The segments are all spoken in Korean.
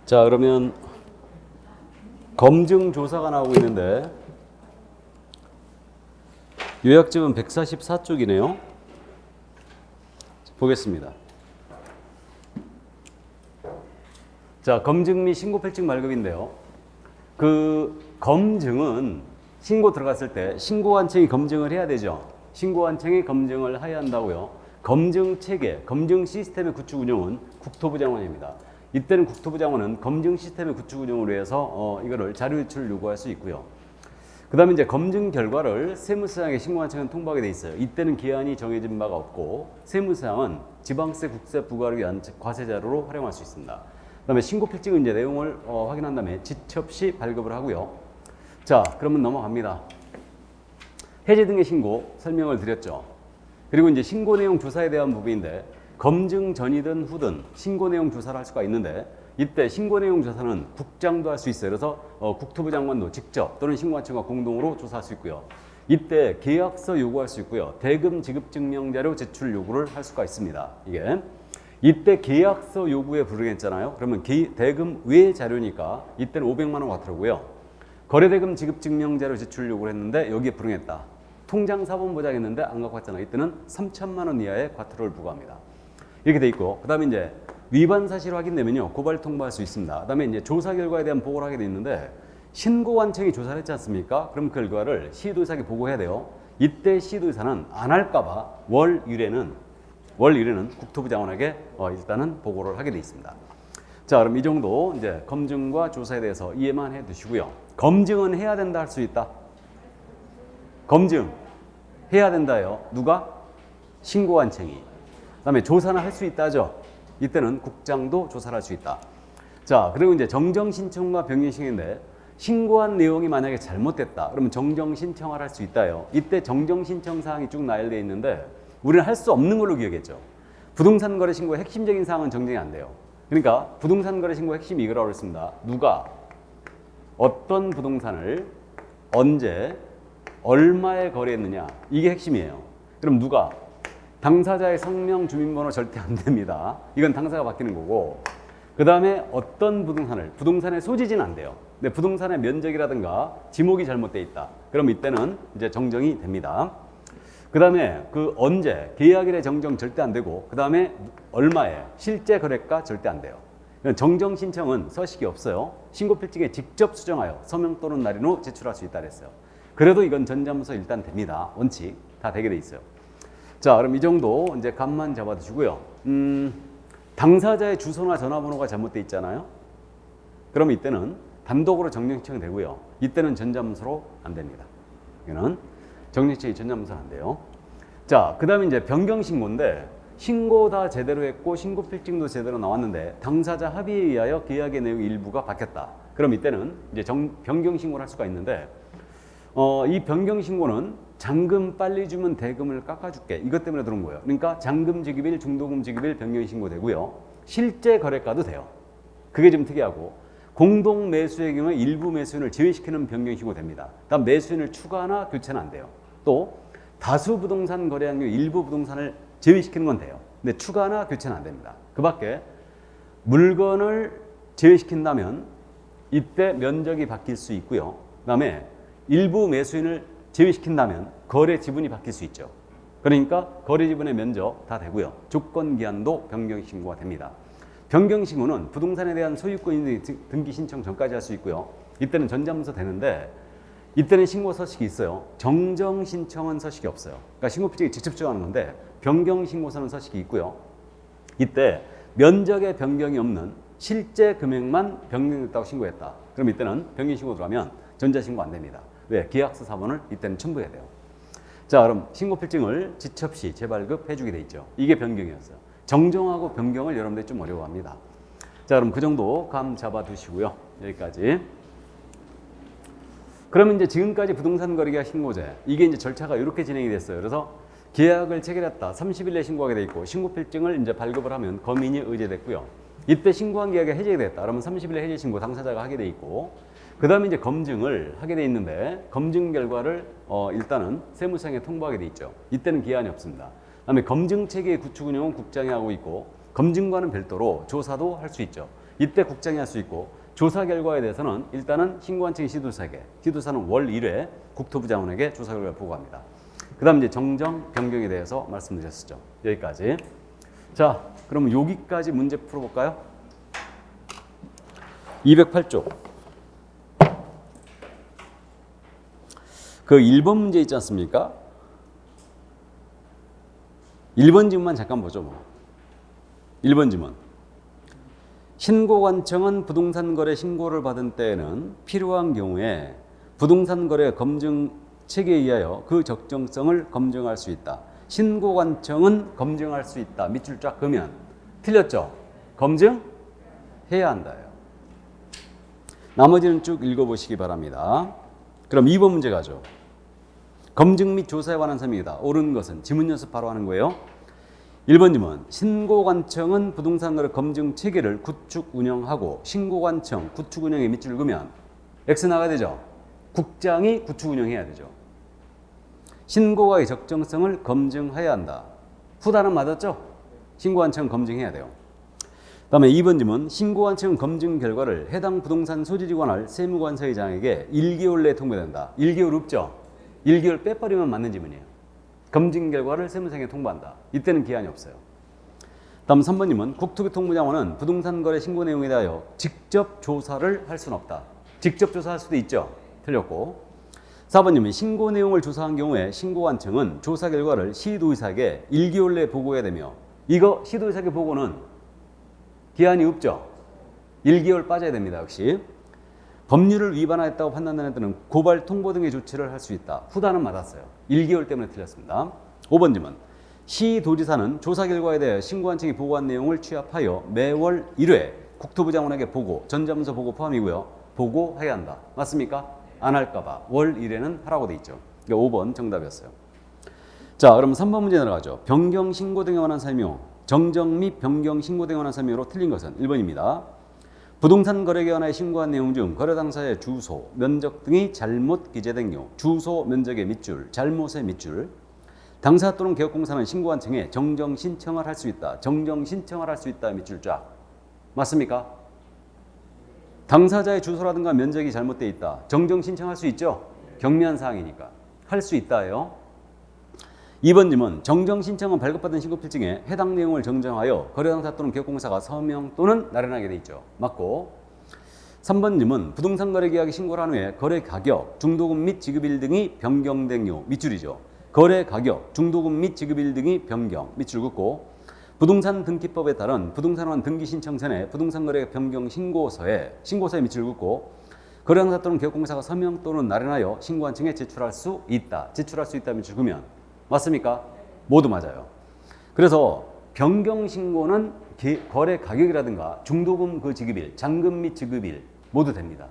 자, 그러면 검증 조사가 나오고 있는데 요약집은 144쪽이네요. 보겠습니다. 자, 검증 및 신고 필증 발급인데요. 그 검증은 신고 들어갔을 때 신고관청이 검증을 해야 되죠. 신고관청이 검증을 해야 한다고요. 검증 체계, 검증 시스템의 구축 운영은 국토부 장관입니다. 이때는 국토부 장관은 검증 시스템의 구축 운영을 위해서 이거를 자료 유출을 요구할 수 있고요. 그 다음에 이제 검증 결과를 세무서장에 신고관청은 통보하게 돼 있어요. 이때는 기한이 정해진 바가 없고 세무서장은 지방세 국세 부과를 위한 과세 자료로 활용할 수 있습니다. 그 다음에 신고 필증은 이제 내용을 확인한 다음에 지체 없이 발급을 하고요. 자, 그러면 넘어갑니다. 해제 등의 신고 설명을 드렸죠. 그리고 이제 신고 내용 조사에 대한 부분인데 검증 전이든 후든 신고 내용 조사를 할 수가 있는데 이때 신고 내용 조사는 국장도 할 수 있어요. 그래서 국토부 장관도 직접 또는 신고관청과 공동으로 조사할 수 있고요. 이때 계약서 요구할 수 있고요. 대금 지급 증명 자료 제출 요구를 할 수가 있습니다. 이때 계약서 요구에 불응했잖아요. 그러면 대금 외 자료니까 이때는 500만 원 과태료고요. 거래대금 지급 증명 자료 제출 요구를 했는데 여기에 불응했다. 통장 사본 보장했는데 안 갖고 왔잖아요. 이때는 3천만 원 이하의 과태료를 부과합니다. 이렇게 돼 있고, 그다음에 이제 위반 사실 확인되면요 고발 통보할 수 있습니다. 그다음에 이제 조사 결과에 대한 보고를 하게 돼 있는데 신고관청이 조사를 했지 않습니까? 그럼 그 결과를 시도의사에게 보고해야 돼요. 이때 시도의사는 안 할까봐 월 1회는 국토부 장관에게 일단은 보고를 하게 돼 있습니다. 자, 그럼 이 정도 이제 검증과 조사에 대해서 이해만 해 두시고요. 검증은 해야 된다 할 수 있다. 검증 해야 된다요. 누가? 신고관청이. 그다음에 조사는 할 수 있다죠. 이때는 국장도 조사를 할 수 있다. 자, 그리고 이제 정정 신청과 변경 신청인데 신고한 내용이 만약에 잘못됐다. 그러면 정정 신청을 할 수 있다요. 이때 정정 신청 사항이 쭉 나열되어 있는데 우리는 할 수 없는 걸로 기억했죠. 부동산 거래 신고의 핵심적인 사항은 정정이 안 돼요. 그러니까 부동산 거래 신고의 핵심이 이거라고 했습니다. 누가 어떤 부동산을 언제 얼마에 거래했느냐, 이게 핵심이에요. 그럼 누가? 당사자의 성명, 주민번호 절대 안 됩니다. 이건 당사가 바뀌는 거고, 그 다음에 어떤 부동산의 소지지는 안 돼요. 근데 부동산의 면적이라든가 지목이 잘못돼 있다. 그럼 이때는 이제 정정이 됩니다. 그 다음에 그 언제, 계약일의 정정 절대 안 되고, 그 다음에 얼마에, 실제 거래가 절대 안 돼요. 정정 신청은 서식이 없어요. 신고 필증에 직접 수정하여 서명 또는 날인 후 제출할 수 있다 그랬어요. 그래도 이건 전자문서 일단 됩니다. 원칙 다 되게 돼 있어요. 자, 그럼 이 정도 이제 감만 잡아두시고요. 당사자의 주소나 전화번호가 잘못돼 있잖아요. 그럼 이때는 단독으로 정정 신청이 되고요. 이때는 전자문서로 안 됩니다. 이거는 정정 신청이 전자문서는 안 돼요. 자, 그 다음에 이제 변경 신고인데 신고 다 제대로 했고 신고 필증도 제대로 나왔는데 당사자 합의에 의하여 계약의 내용 일부가 바뀌었다. 그럼 이때는 이제 변경 신고를 할 수가 있는데 이 변경 신고는 잔금 빨리 주면 대금을 깎아줄게. 이것 때문에 들어온 거예요. 그러니까 잔금 지급일, 중도금 지급일 변경 신고 되고요. 실제 거래가도 돼요. 그게 좀 특이하고 공동 매수의 경우에 일부 매수인을 제외시키는 변경 신고 됩니다. 다음 매수인을 추가나 교체는 안 돼요. 또 다수 부동산 거래한 경우 일부 부동산을 제외시키는 건 돼요. 근데 추가나 교체는 안 됩니다. 그 밖에 물건을 제외시킨다면 이때 면적이 바뀔 수 있고요. 그 다음에 일부 매수인을 제외시킨다면 거래 지분이 바뀔 수 있죠. 그러니까 거래 지분의 면적 다 되고요. 조건 기한도 변경 신고가 됩니다. 변경 신고는 부동산에 대한 소유권 등기 신청 전까지 할 수 있고요. 이때는 전자문서 되는데 이때는 신고 서식이 있어요. 정정 신청은 서식이 없어요. 그러니까 신고 필증이 직접 정하는 건데 변경 신고서는 서식이 있고요. 이때 면적의 변경이 없는 실제 금액만 변경됐다고 신고했다. 그럼 이때는 변경 신고 들어가면 전자신고 안 됩니다. 왜? 계약서 사본을 이때는 첨부해야 돼요. 자, 그럼 신고 필증을 지체 없이 재발급해 주게 돼 있죠. 이게 변경이었어요. 정정하고 변경을 여러분들이 좀 어려워합니다. 자, 그럼 그 정도 감 잡아 두시고요. 여기까지. 그러면 이제 지금까지 부동산 거래계약 신고제, 이게 이제 절차가 이렇게 진행이 됐어요. 그래서 계약을 체결했다. 30일 내에 신고하게 돼 있고 신고 필증을 이제 발급을 하면 검인이 의제됐고요. 이때 신고한 계약이 해제됐다. 그러면 30일에 해제 신고 당사자가 하게 돼 있고, 그 다음에 이제 검증을 하게 돼 있는데 검증 결과를 일단은 세무서장에 통보하게 돼 있죠. 이때는 기한이 없습니다. 그다음에 검증 체계의 구축 운영은 국장이 하고 있고 검증과는 별도로 조사도 할 수 있죠. 이때 국장이 할 수 있고 조사 결과에 대해서는 일단은 신고한 측이 시도사에게, 시도사는 월 1회 국토부 장관에게 조사 결과를 보고합니다. 그 다음 이제 정정, 변경에 대해서 말씀드렸었죠. 여기까지. 자, 그럼 여기까지 문제 풀어볼까요? 208쪽. 그 1번 문제 있지 않습니까? 1번 지문만 잠깐 보죠. 뭐. 1번 지문. 신고관청은 부동산 거래 신고를 받은 때에는 필요한 경우에 부동산 거래 검증 체계에 의하여 그 적정성을 검증할 수 있다. 신고관청은 검증할 수 있다. 밑줄 쫙 그으면 틀렸죠? 검증해야 한다요. 나머지는 쭉 읽어보시기 바랍니다. 그럼 2번 문제 가죠. 검증 및 조사에 관한 설명이다. 옳은 것은 지문 연습 바로 하는 거예요. 1번 지문. 신고관청은 부동산 거래 검증 체계를 구축 운영하고 신고관청 구축 운영에 밑줄 그으면 X 나가야 되죠. 국장이 구축 운영해야 되죠. 신고가의 적정성을 검증해야 한다. 후단은 맞았죠? 신고관청 검증해야 돼요. 다음에 2번 지문. 신고관청 검증 결과를 해당 부동산 소지지 관할 세무관서의장에게 1개월 내에 통보된다. 1개월 없죠? 1개월 빼버리면 맞는 지문이에요. 검증 결과를 세무서에 통보한다. 이때는 기한이 없어요. 다음 3번 지문. 국토교통부 장관은 부동산 거래 신고 내용에 대하여 직접 조사를 할 수는 없다. 직접 조사할 수도 있죠? 틀렸고. 4번 지문. 신고 내용을 조사한 경우에 신고관청은 조사 결과를 시도의사에게 1개월 내에 보고해야 되며 이거 시도의사에게 보고는 기한이 없죠? 1개월 빠져야 됩니다. 역시. 법률을 위반하였다고 판단되는 때는 고발, 통보 등의 조치를 할 수 있다. 후단은 맞았어요. 1개월 때문에 틀렸습니다. 5번 지문. 시도지사는 조사 결과에 대해 신고관청이 보고한 내용을 취합하여 매월 1회 국토부 장관에게 보고, 전자문서 보고 포함이고요. 보고해야 한다. 맞습니까? 안 할까봐 월 1회는 하라고 돼 있죠. 5번 정답이었어요. 자, 그럼 3번 문제 들어가죠. 변경 신고 등에 관한 설명. 정정 및 변경 신고 등에 관한 설명으로 틀린 것은 1번입니다. 부동산 거래에 관하여 신고한 내용 중 거래 당사의 주소, 면적 등이 잘못 기재된 경우 주소, 면적의 밑줄, 잘못의 밑줄. 당사 또는 개업공사는 신고관청에 정정 신청을 할 수 있다. 정정 신청을 할 수 있다. 밑줄 쫙. 맞습니까? 당사자의 주소라든가 면적이 잘못되어 있다. 정정 신청할 수 있죠? 경미한 사항이니까. 할 수 있다예요. 2번 지문. 정정 신청은 발급받은 신고필증에 해당 내용을 정정하여 거래당사 또는 개업공사가 서명 또는 날인하게 돼 있죠. 맞고. 3번 지문. 부동산 거래 계약이 신고를 한 후에 거래 가격, 중도금 및 지급일 등이 변경된 경우 밑줄이죠. 거래 가격, 중도금 및 지급일 등이 변경 밑줄 긋고 부동산 등기법에 따른 부동산원 등기 신청 전에 부동산 거래 변경 신고서에 밑줄 긋고 거래당사 또는 개업공사가 서명 또는 날인하여 신고관청에 제출할 수 있다. 제출할 수 있다 밑줄 그으면 맞습니까? 모두 맞아요. 그래서 변경 신고는 거래 가격이라든가 중도금 그 지급일, 잔금 및 지급일 모두 됩니다.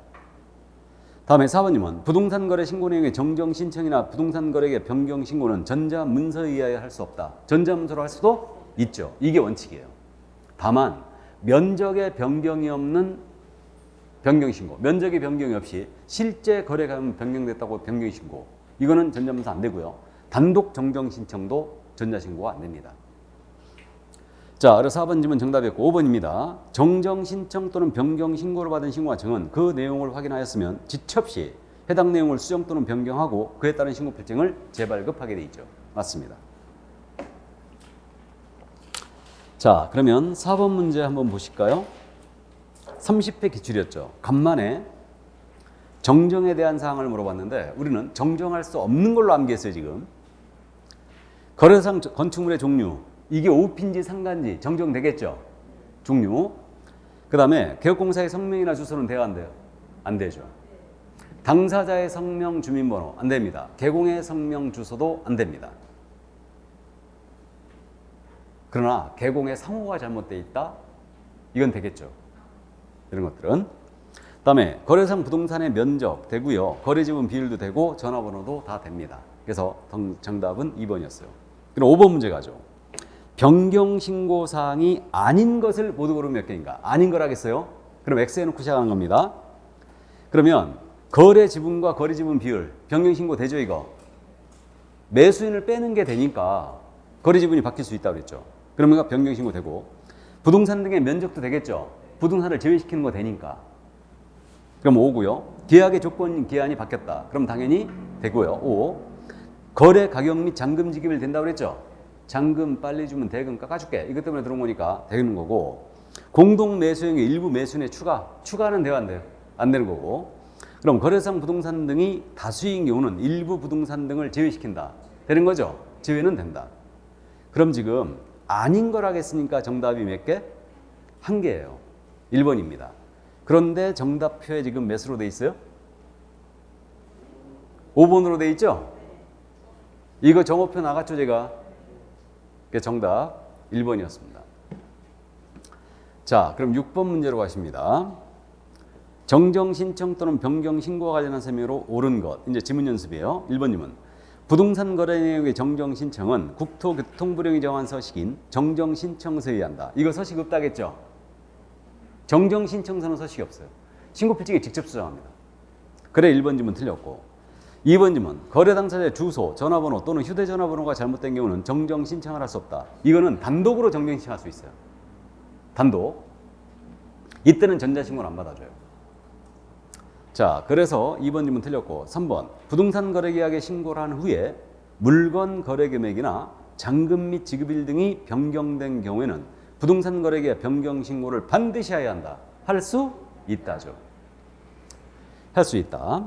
다음에 4번님은 부동산 거래 신고 내용의 정정 신청이나 부동산 거래의 변경 신고는 전자문서에 의하여 할 수 없다. 전자문서로 할 수도 있죠. 이게 원칙이에요. 다만 면적의 변경이 없는 변경 신고, 면적의 변경이 없이 실제 거래가 변경됐다고 변경 신고, 이거는 전자문서 안 되고요. 단독 정정 신청도 전자신고가 안 됩니다. 자, 그래서 4번 질문 정답이었고 5번입니다. 정정 신청 또는 변경 신고를 받은 신고관청은 그 내용을 확인하였으면 지첩시 해당 내용을 수정 또는 변경하고 그에 따른 신고필증을 재발급하게 돼 있죠. 맞습니다. 자, 그러면 4번 문제 한번 보실까요? 30회 기출이었죠. 간만에 정정에 대한 사항을 물어봤는데 우리는 정정할 수 없는 걸로 암기했어요. 지금 거래상 건축물의 종류, 이게 오핀지 상간지 정정되겠죠. 종류. 그 다음에 개업공사의 성명이나 주소는 돼야 안 돼요? 안 되죠. 당사자의 성명, 주민번호 안 됩니다. 개공의 성명, 주소도 안 됩니다. 그러나 개공의 상호가 잘못되어 있다? 이건 되겠죠. 이런 것들은. 그다음에 거래상 부동산의 면적 되고요. 거래지분 비율도 되고 전화번호도 다 됩니다. 그래서 정답은 2번이었어요. 그럼 5번 문제 가죠. 변경 신고 사항이 아닌 것을 모두 고르면 몇 개인가? 아닌 걸 하겠어요? 그럼 X 해놓고 시작하는 겁니다. 그러면 거래 지분과 거래 지분 비율 변경 신고 되죠 이거? 매수인을 빼는 게 되니까 거래 지분이 바뀔 수 있다고 그랬죠. 그러면 변경 신고 되고 부동산 등의 면적도 되겠죠. 부동산을 제외시키는 거 되니까. 그럼 5고요. 계약의 조건 기한이 바뀌었다. 그럼 당연히 되고요. 5. 거래 가격 및 잔금 지급일 된다고 그랬죠. 잔금 빨리 주면 대금 깎아줄게. 이것 때문에 들어온 거니까 되는 거고. 공동 매수형의 일부 매수인의 추가는 돼요, 안 돼요? 안 되는 거고. 그럼 거래상 부동산 등이 다수인 경우는 일부 부동산 등을 제외시킨다. 되는 거죠? 제외는 된다. 그럼 지금 아닌 거라겠으니까 정답이 몇 개? 1개예요. 1번입니다. 그런데 정답표에 지금 몇으로 돼 있어요? 5번으로 돼 있죠? 이거 정오표 나갔죠, 제가? 정답 1번이었습니다. 자, 그럼 6번 문제로 가십니다. 정정 신청 또는 변경 신고와 관련한 설명으로 옳은 것. 이제 지문 연습이에요. 1번님은 부동산 거래 내역의 정정 신청은 국토교통부령이 정한 서식인 정정 신청서에 의한다. 이거 서식 없다겠죠? 정정 신청서는 서식이 없어요. 신고 필증에 직접 수정합니다. 그래 1번 지문 틀렸고 2번 지문 거래 당사자의 주소, 전화번호 또는 휴대전화번호가 잘못된 경우는 정정 신청을 할 수 없다. 이거는 단독으로 정정 신청할 수 있어요. 단독. 이때는 전자신고를 안 받아줘요. 자, 그래서 2번 지문 틀렸고 3번 부동산 거래 계약에 신고를 한 후에 물건 거래 금액이나 잔금 및 지급일 등이 변경된 경우에는 부동산 거래 계약 변경 신고를 반드시 해야 한다. 할 수 있다죠. 할 수 있다.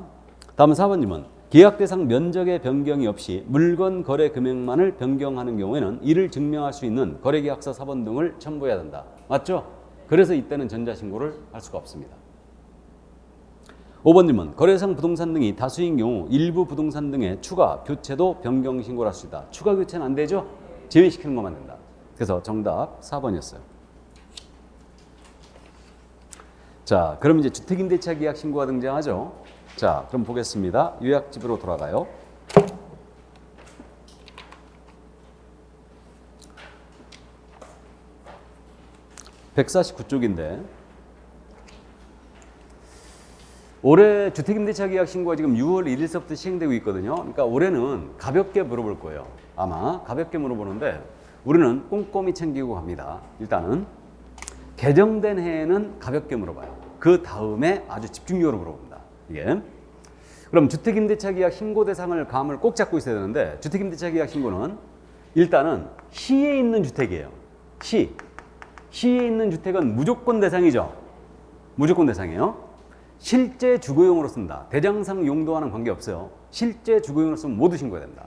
다음 4번 질문. 계약 대상 면적의 변경이 없이 물건 거래 금액만을 변경하는 경우에는 이를 증명할 수 있는 거래계약서 사본 등을 첨부해야 된다. 맞죠? 그래서 이때는 전자신고를 할 수가 없습니다. 5번 질문. 거래상 부동산 등이 다수인 경우 일부 부동산 등의 추가, 교체도 변경 신고를 할 수 있다. 추가 교체는 안 되죠? 제외시키는 것만 된다. 그래서 정답 4번이었어요. 자, 그럼 이제 주택임대차 계약 신고가 등장하죠. 자, 그럼 보겠습니다. 요약집으로 돌아가요. (149쪽인데) 올해 주택임대차 계약 신고가 지금 6월 1일서부터 시행되고 있거든요. 그러니까 올해는 가볍게 물어볼 거예요. 아마 가볍게 물어보는데 우리는 꼼꼼히 챙기고 갑니다. 일단은 개정된 해에는 가볍게 물어봐요. 그 다음에 아주 집중적으로 물어봅니다. 이게. 그럼 주택임대차 계약 신고 대상을 감을 꼭 잡고 있어야 되는데 주택임대차 계약 신고는 일단은 시에 있는 주택이에요. 시에 있는 주택은 무조건 대상이죠. 무조건 대상이에요. 실제 주거용으로 쓴다. 대장상 용도와는 관계없어요. 실제 주거용으로 쓰면 모두 신고해야 된다.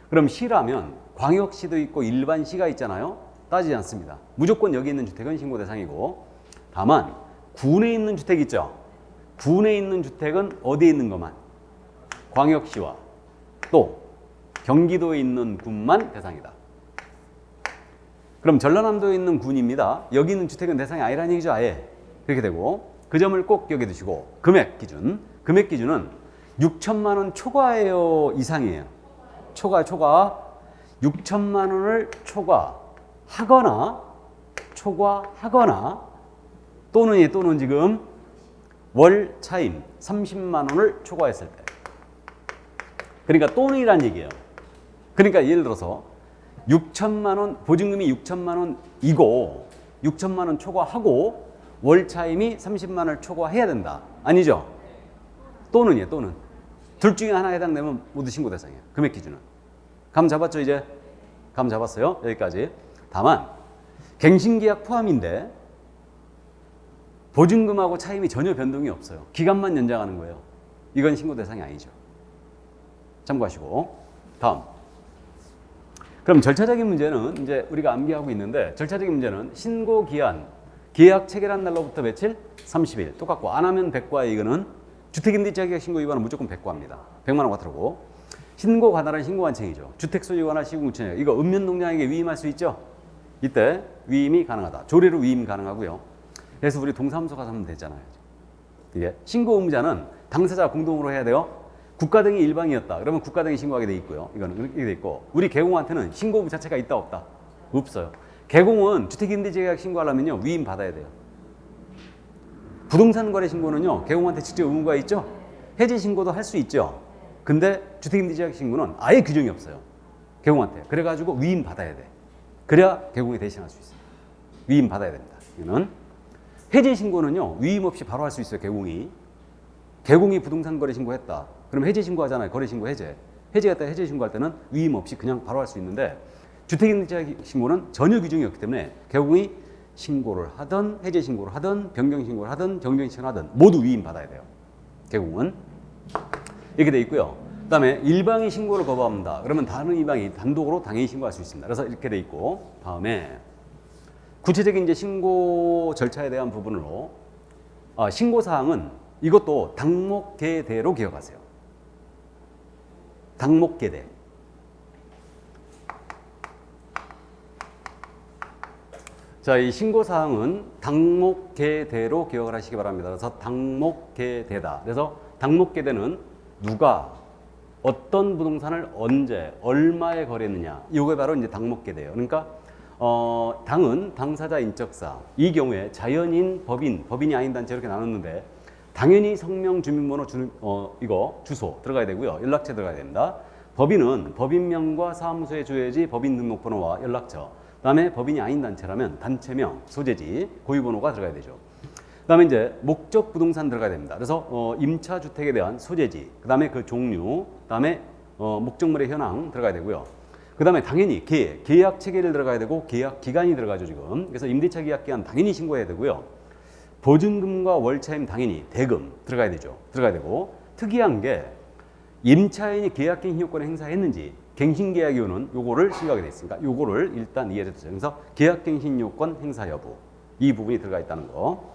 그럼 시라면 광역시도 있고 일반시가 있잖아요. 따지지 않습니다. 무조건 여기 있는 주택은 신고 대상이고 다만 군에 있는 주택 있죠. 군에 있는 주택은 어디에 있는 것만 광역시와 또 경기도에 있는 군만 대상이다. 그럼 전라남도에 있는 군입니다. 여기 있는 주택은 대상이 아니라는 얘기죠. 아예. 그렇게 되고 그 점을 꼭 기억해 두시고 금액 기준은 6천만 원 초과예요, 이상이에요. 초과 6천만 원을 초과하거나 또는 지금 월 차임 30만 원을 초과했을 때. 그러니까 또는이란 얘기예요. 그러니까 예를 들어서 6천만 원 보증금이 6천만 원이고 6천만 원 초과하고 월 차임이 30만 원을 초과해야 된다. 아니죠? 또는이에요. 또는. 둘 중에 하나 해당되면 모두 신고 대상이에요. 금액 기준은. 감 잡았죠, 이제? 감 잡았어요. 여기까지. 다만 갱신계약 포함인데 보증금하고 차임이 전혀 변동이 없어요. 기간만 연장하는 거예요. 이건 신고 대상이 아니죠. 참고하시고. 다음. 그럼 절차적인 문제는 이제 우리가 암기하고 있는데 절차적인 문제는 신고 기한, 계약 체결한 날로부터 며칠? 30일. 똑같고 안 하면 100과 이거는 주택임대차 계약 신고 위반은 무조건 100과입니다. 100만 원 과태료고. 신고 관할은 신고 관청이죠. 주택 소유 관할 시공구청이에요. 이거 읍면농장에게 위임할 수 있죠? 이때 위임이 가능하다. 조례로 위임 가능하고요. 그래서 우리 동사무소 가서 하면 되잖아요. 이게 신고 의무자는 당사자 공동으로 해야 돼요. 국가 등이 일방이었다. 그러면 국가 등이 신고하게 돼 있고요. 이거는 이렇게 돼 있고 우리 개공한테는 신고 의무 자체가 있다 없다? 없어요. 개공은 주택임대차 계약 신고하려면요 위임 받아야 돼요. 부동산 거래 신고는요 개공한테 직접 의무가 있죠. 해지 신고도 할 수 있죠. 근데 주택임대차 계약 신고는 아예 규정이 없어요. 개공한테. 그래가지고 위임 받아야 돼. 그래야 개공이 대신할 수 있어요. 위임 받아야 됩니다. 이거는 해제 신고는요, 위임 없이 바로 할 수 있어요, 개공이 부동산 거래 신고했다. 그럼 해제 신고하잖아요. 거래 신고 해제. 해제했다 해제 신고할 때는 위임 없이 그냥 바로 할 수 있는데 주택임대차 신고는 전혀 규정이 없기 때문에 개공이 신고를 하든 해제 신고를 하든 변경 신고를 하든 정정 신고를 하든 모두 위임 받아야 돼요. 개공은 이렇게 돼 있고요. 그다음에 일방이 신고를 거부합니다. 그러면 다른 일방이 단독으로 당연히 신고할 수 있습니다. 그래서 이렇게 돼 있고 다음에 구체적인 이제 신고 절차에 대한 부분으로 신고 사항은 이것도 당목계대로 기억하세요. 당목계대. 자, 이 신고 사항은 당목계대로 기억을 하시기 바랍니다. 그래서 당목계대다. 그래서 당목계대는 누가 어떤 부동산을 언제 얼마에 거래했느냐. 이게 바로 이제 당목계대예요. 그러니까 당은 당사자 인적사항. 이 경우에 자연인, 법인이 아닌 단체 이렇게 나눴는데 당연히 성명, 주민번호, 이거 주소 들어가야 되고요. 연락처 들어가야 됩니다. 법인은 법인명과 사무소의 주소지, 법인 등록번호와 연락처. 그다음에 법인이 아닌 단체라면 단체명, 소재지, 고유번호가 들어가야 되죠. 그다음에 이제 목적 부동산 들어가야 됩니다. 그래서 임차 주택에 대한 소재지, 그다음에 그 종류, 그다음에 목적물의 현황 들어가야 되고요. 그다음에 당연히 계약 체계를 들어가야 되고 계약 기간이 들어가죠 지금. 그래서 임대차 계약 기간 당연히 신고해야 되고요. 보증금과 월차임 당연히 대금 들어가야 되죠. 들어가야 되고 특이한 게 임차인이 계약갱신 요건을 행사했는지 갱신 계약 이유는 요거를 신고하게 돼 있으니까 요거를 일단 이해해 주세요. 그래서 계약갱신 요건 행사 여부 이 부분이 들어가 있다는 거.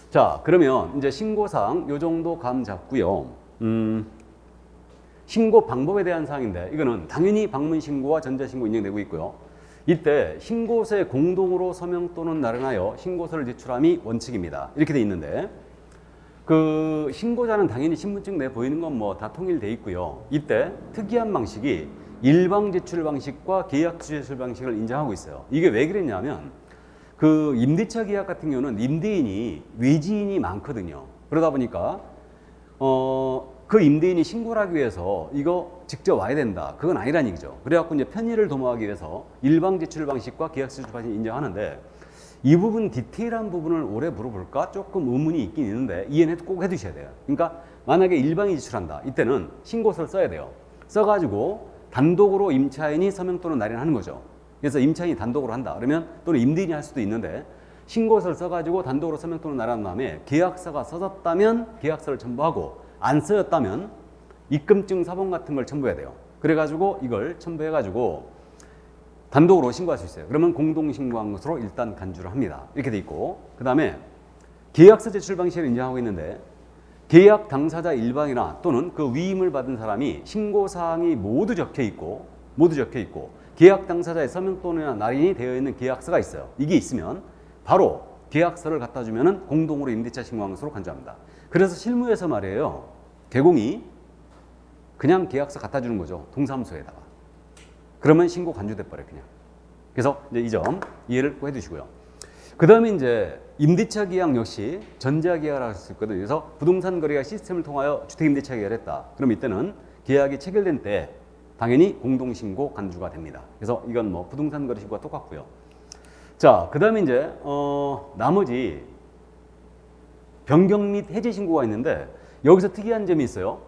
자, 그러면 이제 신고사항 요 정도 감 잡고요. 신고 방법에 대한 사항인데 이거는 당연히 방문 신고와 전자신고 인정되고 있고요. 이때 신고서에 공동으로 서명 또는 날인하여 신고서를 제출함이 원칙입니다. 이렇게 돼 있는데 그 신고자는 당연히 신분증 내 보이는 건 뭐 다 통일돼 있고요. 이때 특이한 방식이 일방 제출 방식과 계약 제출 방식을 인정하고 있어요. 이게 왜 그랬냐면 그 임대차 계약 같은 경우는 임대인이 외지인이 많거든요. 그러다 보니까 그 임대인이 신고를 하기 위해서 이거 직접 와야 된다. 그건 아니란 얘기죠. 그래갖고 이제 편의를 도모하기 위해서 일방 제출 방식과 계약 제출 방식 인정하는데 이 부분 디테일한 부분을 오래 물어볼까 조금 의문이 있긴 있는데 이해는 꼭 해두셔야 돼요. 그러니까 만약에 일방이 제출한다. 이때는 신고서를 써야 돼요. 써가지고 단독으로 임차인이 서명 또는 날인하는 거죠. 그래서 임차인이 단독으로 한다. 그러면 또는 임대인이 할 수도 있는데 신고서를 써가지고 단독으로 서명 또는 날인한 다음에 계약서가 써졌다면 계약서를 첨부하고 안 쓰였다면 입금증 사본 같은 걸 첨부해야 돼요. 그래가지고 이걸 첨부해가지고 단독으로 신고할 수 있어요. 그러면 공동신고한 것으로 일단 간주를 합니다. 이렇게 돼 있고 그 다음에 계약서 제출 방식을 인정하고 있는데 계약 당사자 일방이나 또는 그 위임을 받은 사람이 신고사항이 모두 적혀 있고 계약 당사자의 서명 또는 날인이 되어 있는 계약서가 있어요. 이게 있으면 바로 계약서를 갖다 주면은 공동으로 임대차 신고한 것으로 간주합니다. 그래서 실무에서 말이에요. 개공이 그냥 계약서 갖다 주는 거죠. 동사무소에다가. 그러면 신고 간주돼 버려 그냥. 그래서 이제 이 점 이해를 꼭 해두시고요. 그 다음에 이제 임대차 계약 역시 전자 계약을 할 수 있거든요. 그래서 부동산 거래가 시스템을 통하여 주택 임대차 계약을 했다. 그럼 이때는 계약이 체결된 때 당연히 공동신고 간주가 됩니다. 그래서 이건 뭐 부동산 거래 신고와 똑같고요. 자, 그 다음에 이제 나머지 변경 및 해제 신고가 있는데 여기서 특이한 점이 있어요.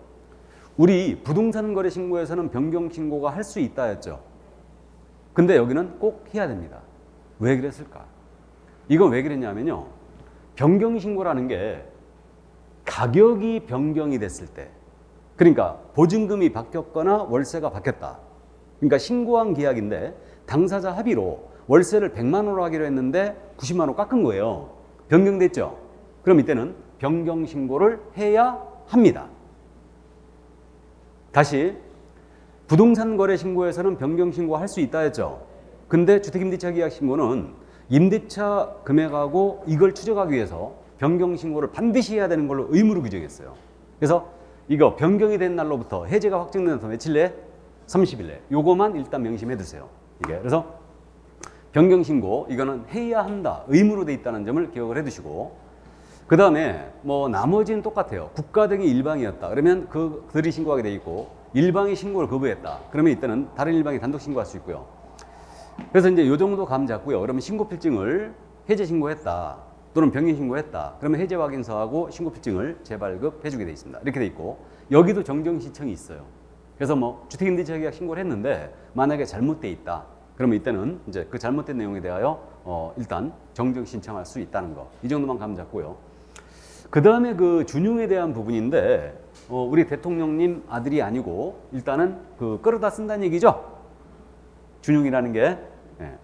우리 부동산 거래 신고에서는 변경 신고가 할 수 있다 했죠. 근데 여기는 꼭 해야 됩니다. 왜 그랬을까? 이건 왜 그랬냐면요. 변경 신고라는 게 가격이 변경이 됐을 때, 그러니까 보증금이 바뀌었거나 월세가 바뀌었다. 그러니까 신고한 계약인데 당사자 합의로 월세를 100만 원으로 하기로 했는데 90만 원 깎은 거예요. 변경됐죠. 그럼 이때는 변경 신고를 해야 합니다. 다시 부동산 거래 신고에서는 변경 신고할 수 있다 했죠. 근데 주택임대차 계약 신고는 임대차 금액하고 이걸 추적하기 위해서 변경 신고를 반드시 해야 되는 걸로 의무로 규정했어요. 그래서 이거 변경이 된 날로부터 해제가 확정된 날부터 며칠 내에? 30일 내에. 요거만 일단 명심해 두세요. 이게 그래서 변경 신고 이거는 해야 한다. 의무로 돼 있다는 점을 기억을 해 두시고 그 다음에 뭐 나머지는 똑같아요. 국가 등이 일방이었다. 그러면 그들이 신고하게 돼 있고 일방이 신고를 거부했다. 그러면 이때는 다른 일방이 단독 신고할 수 있고요. 그래서 이제 요 정도 감 잡고요. 그러면 신고 필증을 해제 신고했다. 또는 병행 신고했다. 그러면 해제 확인서하고 신고필증을 재발급해주게 돼 있습니다. 이렇게 돼 있고 여기도 정정 신청이 있어요. 그래서 뭐 주택임대차 계약 신고를 했는데 만약에 잘못돼 있다. 그러면 이때는 이제 그 잘못된 내용에 대하여 일단 정정 신청할 수 있다는 거. 이 정도만 감 잡고요. 그 다음에 그 준용에 대한 부분인데 우리 대통령님 아들이 아니고 일단은 그 끌어다 쓴다는 얘기죠. 준용이라는 게. 예.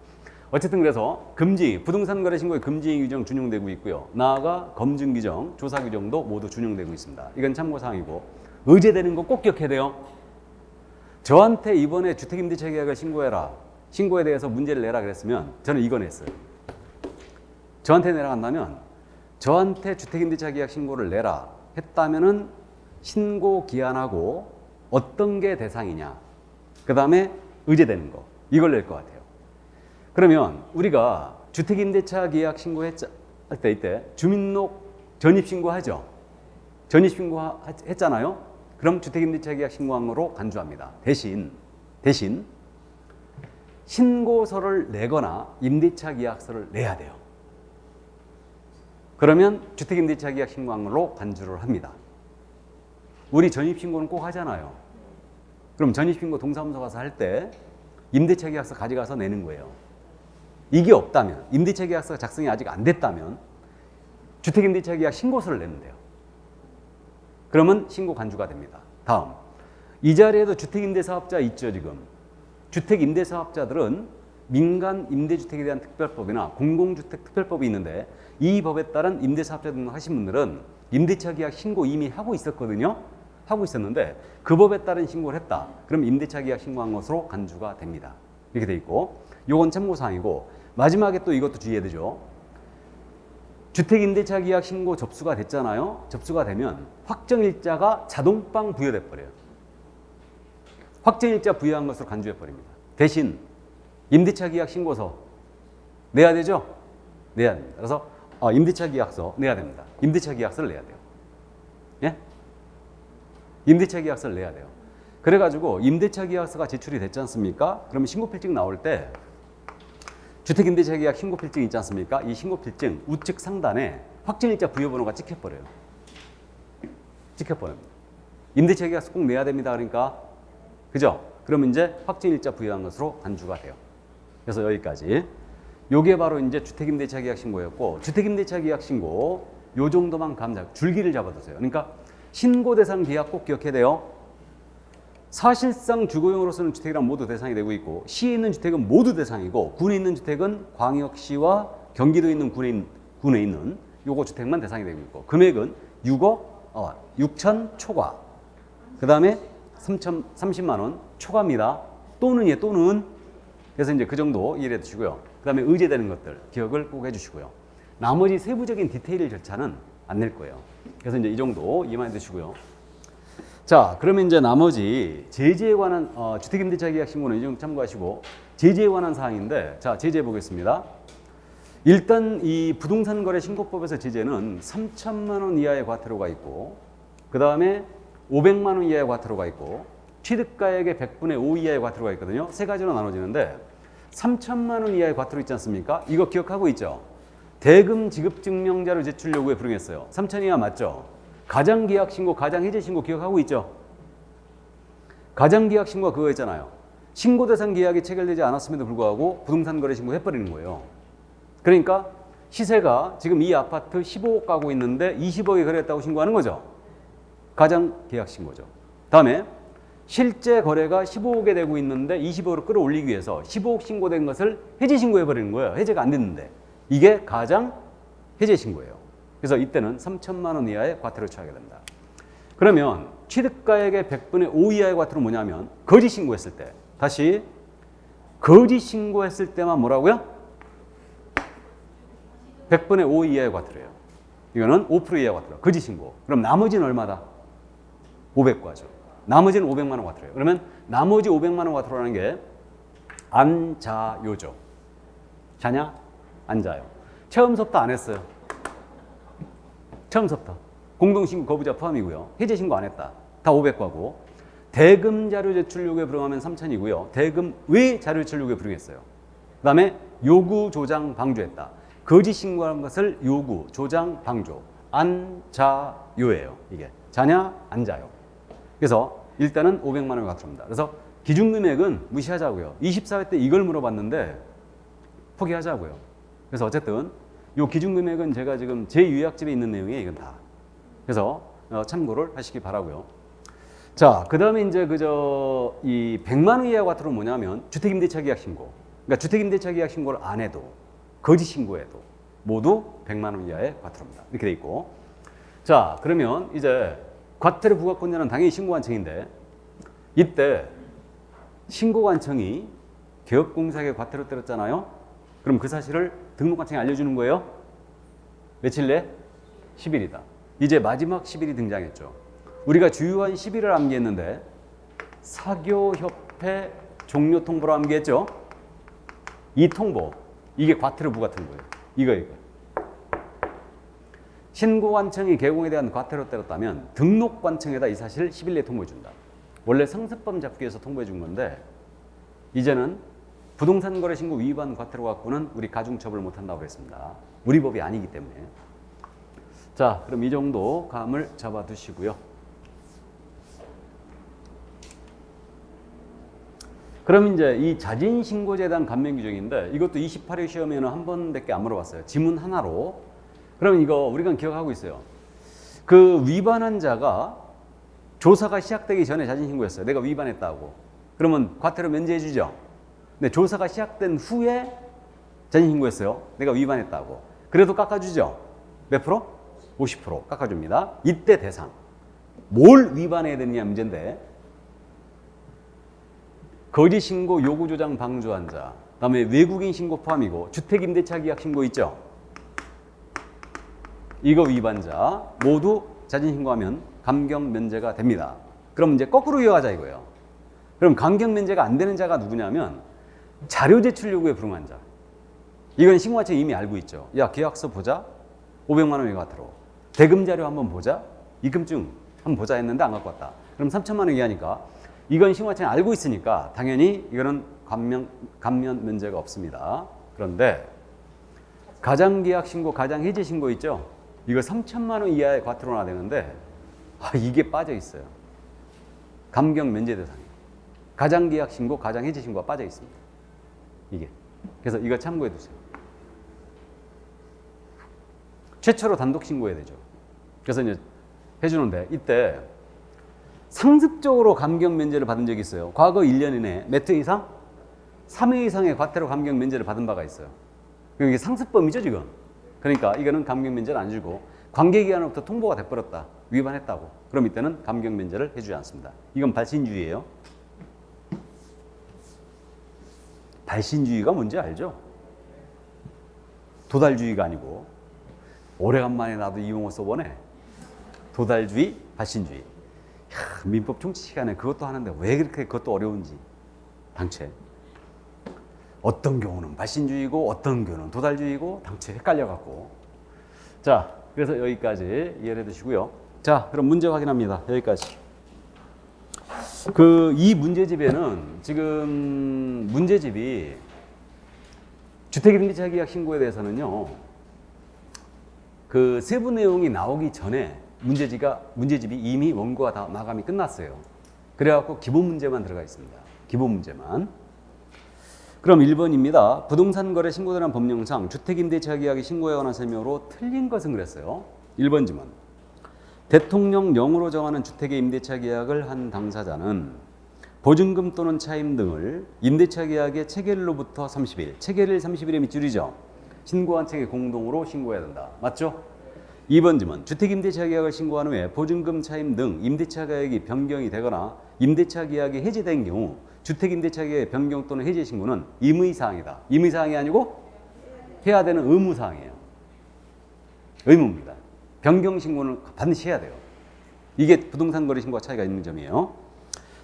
어쨌든 그래서 금지, 부동산 거래 신고의 금지 규정 준용되고 있고요. 나아가 검증 규정, 조사 규정도 모두 준용되고 있습니다. 이건 참고사항이고 의제되는 거 꼭 기억해야 돼요. 저한테 이번에 주택임대차 계약을 신고해라. 신고에 대해서 문제를 내라 그랬으면 저는 이거 냈어요. 저한테 내라 한다면 저한테 주택임대차 계약 신고를 내라 했다면은 신고 기한하고 어떤 게 대상이냐. 그 다음에 의제되는 거. 이걸 낼 것 같아요. 그러면 우리가 주택임대차 계약 신고할 때 이때 주민록 전입신고하죠. 전입신고했잖아요. 그럼 주택임대차 계약 신고한 거로 간주합니다. 대신 신고서를 내거나 임대차 계약서를 내야 돼요. 그러면 주택임대차 계약 신고한 걸로 간주를 합니다. 우리 전입신고는 꼭 하잖아요. 그럼 전입신고 동사무소 가서 할 때 임대차 계약서 가져가서 내는 거예요. 이게 없다면, 임대차 계약서가 작성이 아직 안 됐다면 주택임대차 계약 신고서를 내면 돼요. 그러면 신고 간주가 됩니다. 다음, 이 자리에도 주택임대사업자 있죠. 지금 주택임대사업자들은 민간 임대주택에 대한 특별법이나 공공주택 특별법이 있는데 이 법에 따른 임대사업자 등록하신 분들은 임대차 계약 신고 이미 하고 있었거든요. 하고 있었는데 그 법에 따른 신고를 했다. 그럼 임대차 계약 신고한 것으로 간주가 됩니다. 이렇게 돼 있고 요건 참고사항이고 마지막에 또 이것도 주의해야 되죠. 주택임대차 계약 신고 접수가 됐잖아요. 접수가 되면 확정일자가 자동방 부여돼 버려요. 확정일자 부여한 것으로 간주해 버립니다. 대신 임대차 계약 신고서 내야 되죠? 내야 됩니다. 그래서 임대차 계약서 내야 됩니다. 임대차 계약서를 내야 돼요. 예? 임대차 계약서를 내야 돼요. 그래가지고 임대차 계약서가 제출이 됐지 않습니까? 그러면 신고필증 나올 때 주택임대차 계약 신고필증 있지 않습니까? 이 신고필증 우측 상단에 확정일자 부여번호가 찍혀버려요. 찍혀버립니다. 임대차 계약서 꼭 내야 됩니다. 그러니까 그죠? 그러면 이제 확정일자 부여한 것으로 간주가 돼요. 그래서 여기까지. 요게 바로 이제 주택임대차 계약 신고였고 주택임대차 계약 신고 요 정도만 줄기를 잡아두세요. 그러니까 신고 대상 계약 꼭 기억해야 돼요. 사실상 주거용으로서는 주택이란 모두 대상이 되고 있고 시에 있는 주택은 모두 대상이고 군에 있는 주택은 광역시와 경기도에 있는 군에 있는 요거 주택만 대상이 되고 있고 금액은 6천 초과 그 다음에 30만 원 초과입니다. 또는 그래서 이제 그 정도 이해해 두시고요. 그 다음에 의제되는 것들 기억을 꼭 해주시고요. 나머지 세부적인 디테일 절차는 안 낼 거예요. 그래서 이제 이 정도 이해만 해두시고요. 자, 그러면 이제 나머지 제재에 관한 주택임대차 계약 신고는 이 정도 참고하시고 제재에 관한 사항인데 자, 제재 보겠습니다. 일단 이 부동산 거래 신고법에서 제재는 3천만 원 이하의 과태료가 있고 그 다음에 500만 원 이하의 과태료가 있고 취득가액의 100분의 5 이하의 과태료가 있거든요. 세 가지로 나눠지는데 3천만 원 이하의 과태료 있지 않습니까? 이거 기억하고 있죠? 대금 지급 증명자료 제출 요구에 불응했어요. 3천 이하 맞죠? 가장계약 신고, 가장해제 신고 기억하고 있죠? 가장계약 신고가 그거 있잖아요. 신고 대상 계약이 체결되지 않았음에도 불구하고 부동산 거래 신고 해버리는 거예요. 그러니까 시세가 지금 이 아파트 15억 가고 있는데 20억에 거래했다고 신고하는 거죠. 가장계약 신고죠. 다음에 실제 거래가 15억에 되고 있는데 20억으로 끌어올리기 위해서 15억 신고된 것을 해제 신고해버리는 거예요. 해제가 안 됐는데. 이게 가장 해제 신고예요. 그래서 이때는 3천만 원 이하의 과태료를 처하게 됩니다. 그러면 취득가액의 100분의 5 이하의 과태료는 뭐냐면 거짓 신고했을 때 다시 거짓 신고했을 때만 뭐라고요? 100분의 5 이하의 과태료예요. 이거는 5% 이하의 과태료. 거짓 신고. 그럼 나머지는 얼마다? 500과죠. 나머지는 500만 원 과태료예요. 그러면 나머지 500만 원 과태료라는 게 안자요죠. 자냐? 안자요. 체험섭도 안 했어요. 체험섭도. 공동신고 거부자 포함이고요. 해제신고 안 했다. 다 500과고 대금 자료 제출 요구에 불응하면 3천이고요. 대금 외 자료 제출 요구에 불응했어요. 그 다음에 요구 조장 방조했다. 거짓 신고한 것을 요구, 조장, 방조, 안, 자, 요예요. 이게 자냐, 안 자요. 그래서 일단은 500만 원을 갖습니다. 그래서 기준금액은 무시하자고요. 24회 때 이걸 물어봤는데 포기하자고요. 그래서 어쨌든 요 기준금액은 제가 지금 제 요약집에 있는 내용이에요. 이건 다. 그래서 참고를 하시기 바라고요. 자, 그 다음에 이제 이 100만 원 이하 과태료 뭐냐면 주택임대차 계약 신고. 그러니까 주택임대차 계약 신고를 안 해도 거짓 신고해도 모두 100만 원 이하의 과태료입니다. 이렇게 돼 있고. 자, 그러면 이제 과태료 부과권자는 당연히 신고관청인데 이때 신고관청이 개업공사에게 과태료 때렸잖아요. 그럼 그 사실을 등록관청에 알려주는 거예요. 며칠 내? 10일이다. 이제 마지막 10일이 등장했죠. 우리가 주요한 10일을 암기했는데 사교협회 종료 통보로 암기했죠. 이 통보, 이게 과태료 부과 통보예요. 이거. 신고관청이 개공에 대한 과태료 때렸다면 등록관청에다 이 사실을 10일 내에 통보해 준다. 원래 상습범 잡기 위해서 통보해 준 건데 이제는 부동산 거래 신고 위반 과태료 갖고는 우리 가중처벌 못한다고 그랬습니다. 우리 법이 아니기 때문에. 자, 그럼 이 정도 감을 잡아 두시고요. 그럼 이제 이 자진신고제에 대한 감면 규정인데 이것도 28회 시험에는 한 번밖에 안 물어봤어요. 지문 하나로. 그럼 이거 우리가 기억하고 있어요. 그 위반한 자가 조사가 시작되기 전에 자진신고했어요. 내가 위반했다고. 그러면 과태료 면제해 주죠. 근데 조사가 시작된 후에 자진신고했어요. 내가 위반했다고. 그래도 깎아주죠. 몇 프로? 50% 깎아줍니다. 이때 대상. 뭘 위반해야 되느냐 문제인데 거짓 신고 요구 조장 방조한 자, 그다음에 외국인 신고 포함이고 주택임대차 계약 신고 있죠. 이거 위반자 모두 자진 신고하면 감경 면제가 됩니다. 그럼 이제 거꾸로 이어가자 이거예요. 그럼 감경 면제가 안 되는 자가 누구냐면 자료 제출 요구에 불응한 자. 이건 신고관청이 이미 알고 있죠. 야, 계약서 보자. 500만 원 외과태료. 대금 자료 한번 보자. 입금증 한번 보자 했는데 안 갖고 왔다. 그럼 3천만 원 이하니까 이건 신고관청이 알고 있으니까 당연히 이거는 감면 면제가 없습니다. 그런데 가장계약 신고, 가장해지 신고 있죠. 이거 3천만 원 이하의 과태료나 되는데 이게 빠져 있어요. 감경 면제 대상이에요. 가장계약 신고, 가장해지 신고가 빠져 있습니다. 이게. 그래서 이거 참고해 두세요. 최초로 단독 신고해야 되죠. 그래서 이제 해주는데 이때 상습적으로 감경 면제를 받은 적이 있어요. 과거 1년 이내에 몇 회 이상? 3회 이상의 과태료 감경 면제를 받은 바가 있어요. 이게 상습범이죠 지금. 그러니까 이거는 감경 면제를 안 주고 관계기관으로부터 통보가 돼버렸다. 위반했다고. 그럼 이때는 감경 면제를 해주지 않습니다. 이건 발신주의예요. 발신주의가 뭔지 알죠? 도달주의가 아니고 오래간만에 나도 이 용어 써보네. 도달주의, 발신주의. 민법 총칙 시간에 그것도 하는데 왜 그렇게 그것도 어려운지 당최. 어떤 경우는 발신주의고 어떤 경우는 도달주의고 당최 헷갈려갖고. 자, 그래서 여기까지 이해해 두시고요. 자, 그럼 문제 확인합니다. 여기까지. 이 문제집에는 지금 문제집이 주택임대차 계약 신고에 대해서는요. 그 세부 내용이 나오기 전에 문제집이 이미 원고가 다 마감이 끝났어요. 그래갖고 기본 문제만 들어가 있습니다. 기본 문제만. 그럼 1번입니다. 부동산 거래 신고자란 법령상 주택임대차 계약의 신고에 관한 설명으로 틀린 것은 그랬어요. 1번 지문. 대통령령으로 정하는 주택의 임대차 계약을 한 당사자는 보증금 또는 차임 등을 임대차 계약의 체결일로부터 30일, 체결일 30일의 밑줄이죠. 신고관청에 공동으로 신고해야 된다. 맞죠? 2번 지문. 주택임대차 계약을 신고한 후에 보증금 차임 등 임대차 계약이 변경이 되거나 임대차 계약이 해지된 경우 주택임대차 계약의 변경 또는 해지 신고는 임의사항이다. 임의사항이 아니고 해야 되는 의무사항이에요. 의무입니다. 변경 신고는 반드시 해야 돼요. 이게 부동산 거래 신고와 차이가 있는 점이에요.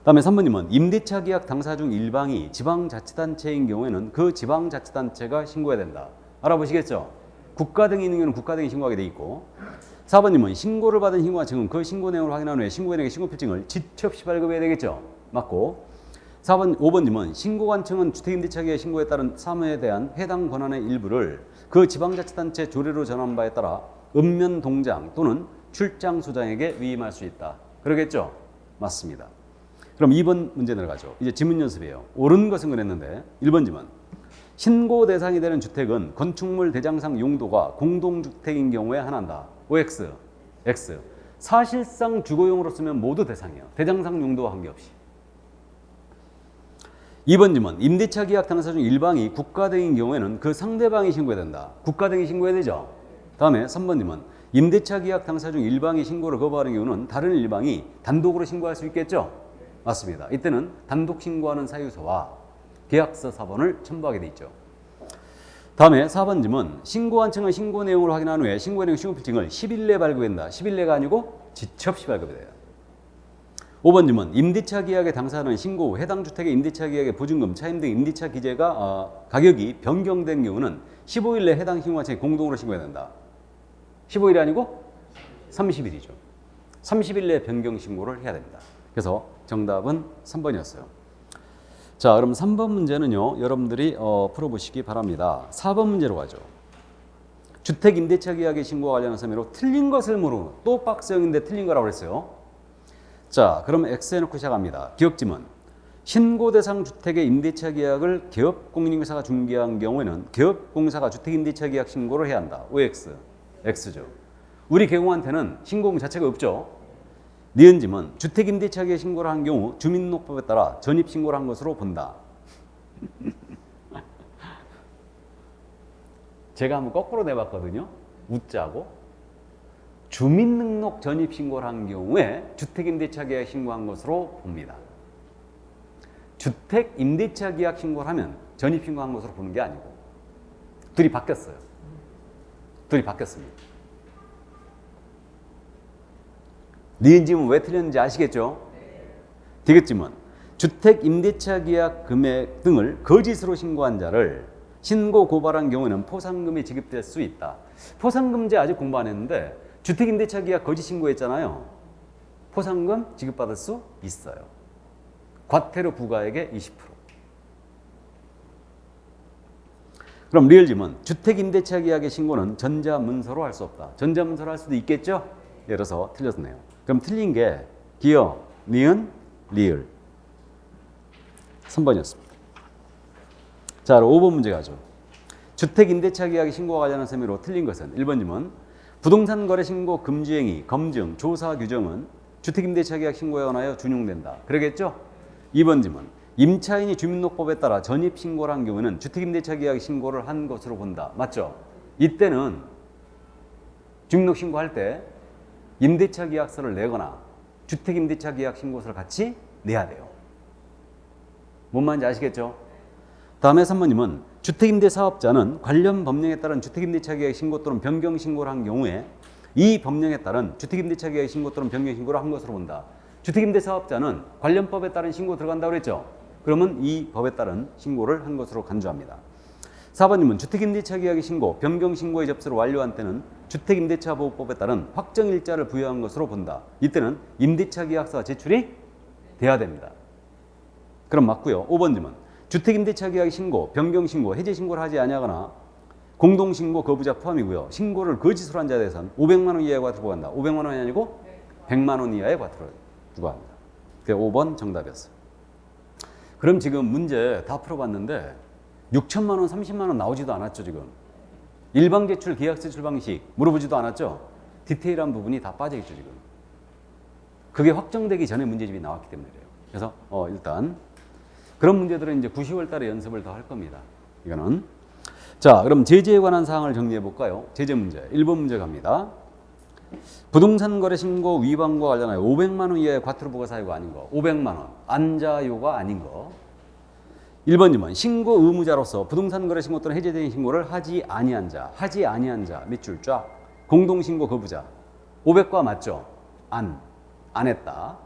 다음에 3번님은 임대차 계약 당사 중 일방이 지방자치단체인 경우에는 그 지방자치단체가 신고해야 된다. 알아보시겠죠? 국가 등이 있는 경우는 국가 등이 신고하게 돼 있고. 4번님은 신고를 받은 신고관청은 그 신고 내용을 확인한 후에 신고인에게 신고필증을 지체 없이 발급해야 되겠죠? 맞고. 5번님은 신고관청은 주택임대차 계약 신고에 따른 사무에 대한 해당 권한의 일부를 그 지방자치단체 조례로 정한 바에 따라 읍면 동장 또는 출장 소장에게 위임할 수 있다. 그러겠죠? 맞습니다. 그럼 2번 문제 내려가죠. 이제 지문 연습이에요. 옳은 것은 그랬는데 1번 지문. 신고 대상이 되는 주택은 건축물 대장상 용도가 공동주택인 경우에 하나한다. OX, X. 사실상 주거용으로 쓰면 모두 대상이에요. 대장상 용도와 관계없이. 2번 지문. 임대차 계약 당사 중 일방이 국가 등인 경우에는 그 상대방이 신고해야 된다. 국가 등이 신고해야 되죠. 다음에 3번 지문. 임대차 계약 당사 중 일방이 신고를 거부하는 경우는 다른 일방이 단독으로 신고할 수 있겠죠? 맞습니다. 이때는 단독 신고하는 사유서와 계약서 사본을 첨부하게 돼 있죠. 다음에 4번 지문. 신고한 층은 신고 내용을 확인한 후에 신고 내용 신고필증을 10일 내에 발급한다. 10일 내가 아니고 지체 없이 발급이 돼요. 5번 지문. 임대차 계약에 당사하는 신고 후 해당 주택의 임대차 계약의 보증금, 차임 등 임대차 기재가 가격이 변경된 경우는 15일 내에 해당 신고한 층이 공동으로 신고해야 된다. 15일이 아니고 30일이죠. 30일 내에 변경 신고를 해야 됩니다. 그래서 정답은 3번이었어요. 자, 그럼 3번 문제는요, 여러분들이 풀어보시기 바랍니다. 4번 문제로 가죠. 주택 임대차 계약의 신고와 관련한 서면으로 틀린 것을 모르는, 또 박스형인데 틀린 거라고 그랬어요. 자, 그럼 X 해놓고 시작합니다. 기억 지문. 신고 대상 주택의 임대차 계약을 개업공인인사가 중개한 경우에는 개업공사가 주택 임대차 계약 신고를 해야 한다. OX, X죠. 우리 개공한테는 신고금 자체가 없죠. 니은 지문. 주택 임대차 계약 신고를 한 경우 주민등록법에 따라 전입 신고를 한 것으로 본다. 제가 한번 거꾸로 내봤거든요. 웃자고. 주민등록 전입 신고를 한 경우에 주택 임대차 계약 신고한 것으로 봅니다. 주택 임대차 계약 신고를 하면 전입 신고한 것으로 보는 게 아니고 둘이 바뀌었어요. 둘이 바뀌었습니다. 니은 지문 왜 틀렸는지 아시겠죠? 디귿 지문. 주택 임대차 계약 금액 등을 거짓으로 신고한 자를 신고 고발한 경우에는 포상금이 지급될 수 있다. 포상금제 아직 공부 안 했는데 주택 임대차 계약 거짓 신고했잖아요. 포상금 지급받을 수 있어요. 과태료 부과액의 20%. 그럼 리을 지문. 주택 임대차 계약의 신고는 전자문서로 할 수 없다. 전자문서로 할 수도 있겠죠? 예를 들어서 틀렸네요. 그럼 틀린 게 기억, 니은, 리을. 3번이었습니다. 자, 5번 문제 가죠. 주택 임대차 계약의 신고와 관련한 서면으로 틀린 것은 1번 지문. 부동산 거래 신고 금지 행위, 검증, 조사 규정은 주택 임대차 계약 신고에 관하여 준용된다. 그러겠죠? 2번 지문. 임차인이 주민등록법에 따라 전입 신고를 한 경우는 주택 임대차 계약 신고를 한 것으로 본다. 맞죠? 이때는 주민등록 신고할 때 임대차 계약서를 내거나 주택 임대차 계약 신고서를 같이 내야 돼요. 뭔 말인지 아시겠죠? 다음에 3번님은 주택임대사업자는 관련 법령에 따른 주택임대차 계약 신고 또는 변경 신고를 한 경우에 이 법령에 따른 주택임대차 계약 신고 또는 변경 신고를 한 것으로 본다. 주택임대사업자는 관련 법에 따른 신고 들어간다고 그랬죠? 그러면 이 법에 따른 신고를 한 것으로 간주합니다. 4번님은 주택임대차 계약의 신고, 변경 신고의 접수를 완료한 때는 주택임대차보호법에 따른 확정일자를 부여한 것으로 본다. 이때는 임대차 계약서가 제출이 돼야 됩니다. 그럼 맞고요. 5번님은 주택임대차 계약의 신고, 변경 신고, 해제 신고를 하지 아니하거나 공동신고 거부자 포함이고요. 신고를 거짓으로 한 자에 대해서는 500만 원 이하의 과태료 부과한다. 500만 원이 아니고 100만 원 이하의 과태료를 부과합니다. 그게 5번 정답이었어요. 그럼 지금 문제 다 풀어봤는데 6천만 원, 30만 원 나오지도 않았죠, 지금. 일방 제출, 계약 제출 방식 물어보지도 않았죠. 디테일한 부분이 다 빠져있죠, 지금. 그게 확정되기 전에 문제집이 나왔기 때문에 그래요. 그래서 일단 그런 문제들은 이제 9, 10월 달에 연습을 더 할 겁니다. 이거는. 자, 그럼 제재에 관한 사항을 정리해 볼까요? 제재 문제. 1번 문제 갑니다. 부동산 거래 신고 위반과 관련하여 500만 원 이하의 과태료 부과 사유가 아닌 거. 500만 원. 안자요가 아닌 거. 1번님은 신고 의무자로서 부동산 거래 신고 또는 해제된 신고를 하지 아니한 자, 밑줄 쫙, 공동신고 거부자. 500과 맞죠? 안 했다.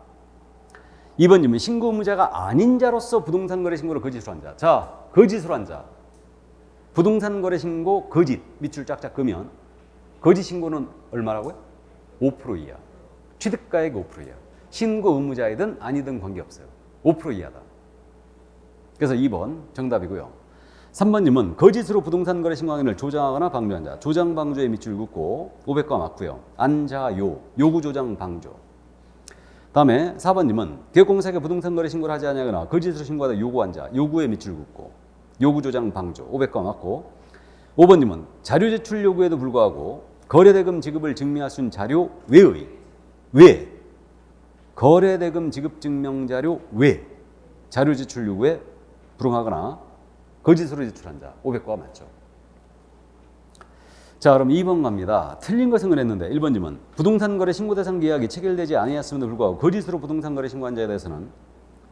2번님은 신고 의무자가 아닌 자로서 부동산 거래 신고를 거짓으로 한 자. 자, 거짓으로 한 자. 부동산 거래 신고 거짓, 밑줄 쫙쫙 그으면 거짓 신고는 얼마라고요? 5% 이하. 취득가액 5% 이하. 신고 의무자이든 아니든 관계없어요. 5% 이하다. 그래서 2번 정답이고요. 3번님은 거짓으로 부동산 거래 신고항해를 조장하거나 방조한 자. 조장 방조에 밑줄 긋고 500과 맞고요. 안자요. 요구 조장 방조. 다음에 4번님은 개업공사에게 부동산 거래 신고를 하지 않냐거나 거짓으로 신고하다 요구한 자. 요구에 밑줄 긋고 요구 조장 방조. 500과 맞고 5번님은 자료 제출 요구에도 불구하고 거래대금 지급을 증명할 수 있는 자료 외의 거래대금 지급 증명 자료 외 자료 제출 요구에 불응하거나 거짓으로 제출한 자. 500과 맞죠. 자, 그럼 2번 갑니다. 틀린 것은 그랬는데 1번님은 부동산 거래 신고 대상 계약이 체결되지 아니했음에도 불구하고 거짓으로 부동산 거래 신고한 자에 대해서는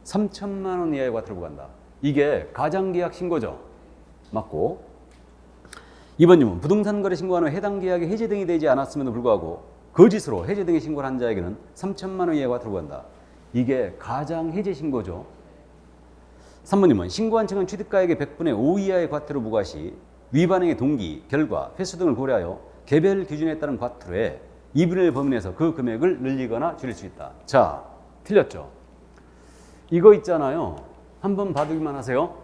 3천만 원 이하의 과태료 부과한다. 이게 가장계약 신고죠. 맞고 2번님은 부동산 거래 신고한 후 해당 계약이 해지 등이 되지 않았음에도 불구하고 거짓으로 해지 등의 신고를 한 자에게는 3천만 원 이하의 과태료 부과한다. 이게 가장 해지 신고죠. 3번님은 신고한 측은 취득가액의 100분의 5 이하의 과태료 부과 시 위반행의 동기, 결과, 횟수 등을 고려하여 개별 기준에 따른 과태료에 2분의 1 범위 내에서 그 금액을 늘리거나 줄일 수 있다. 자, 틀렸죠? 이거 있잖아요. 한번 봐두기만 하세요.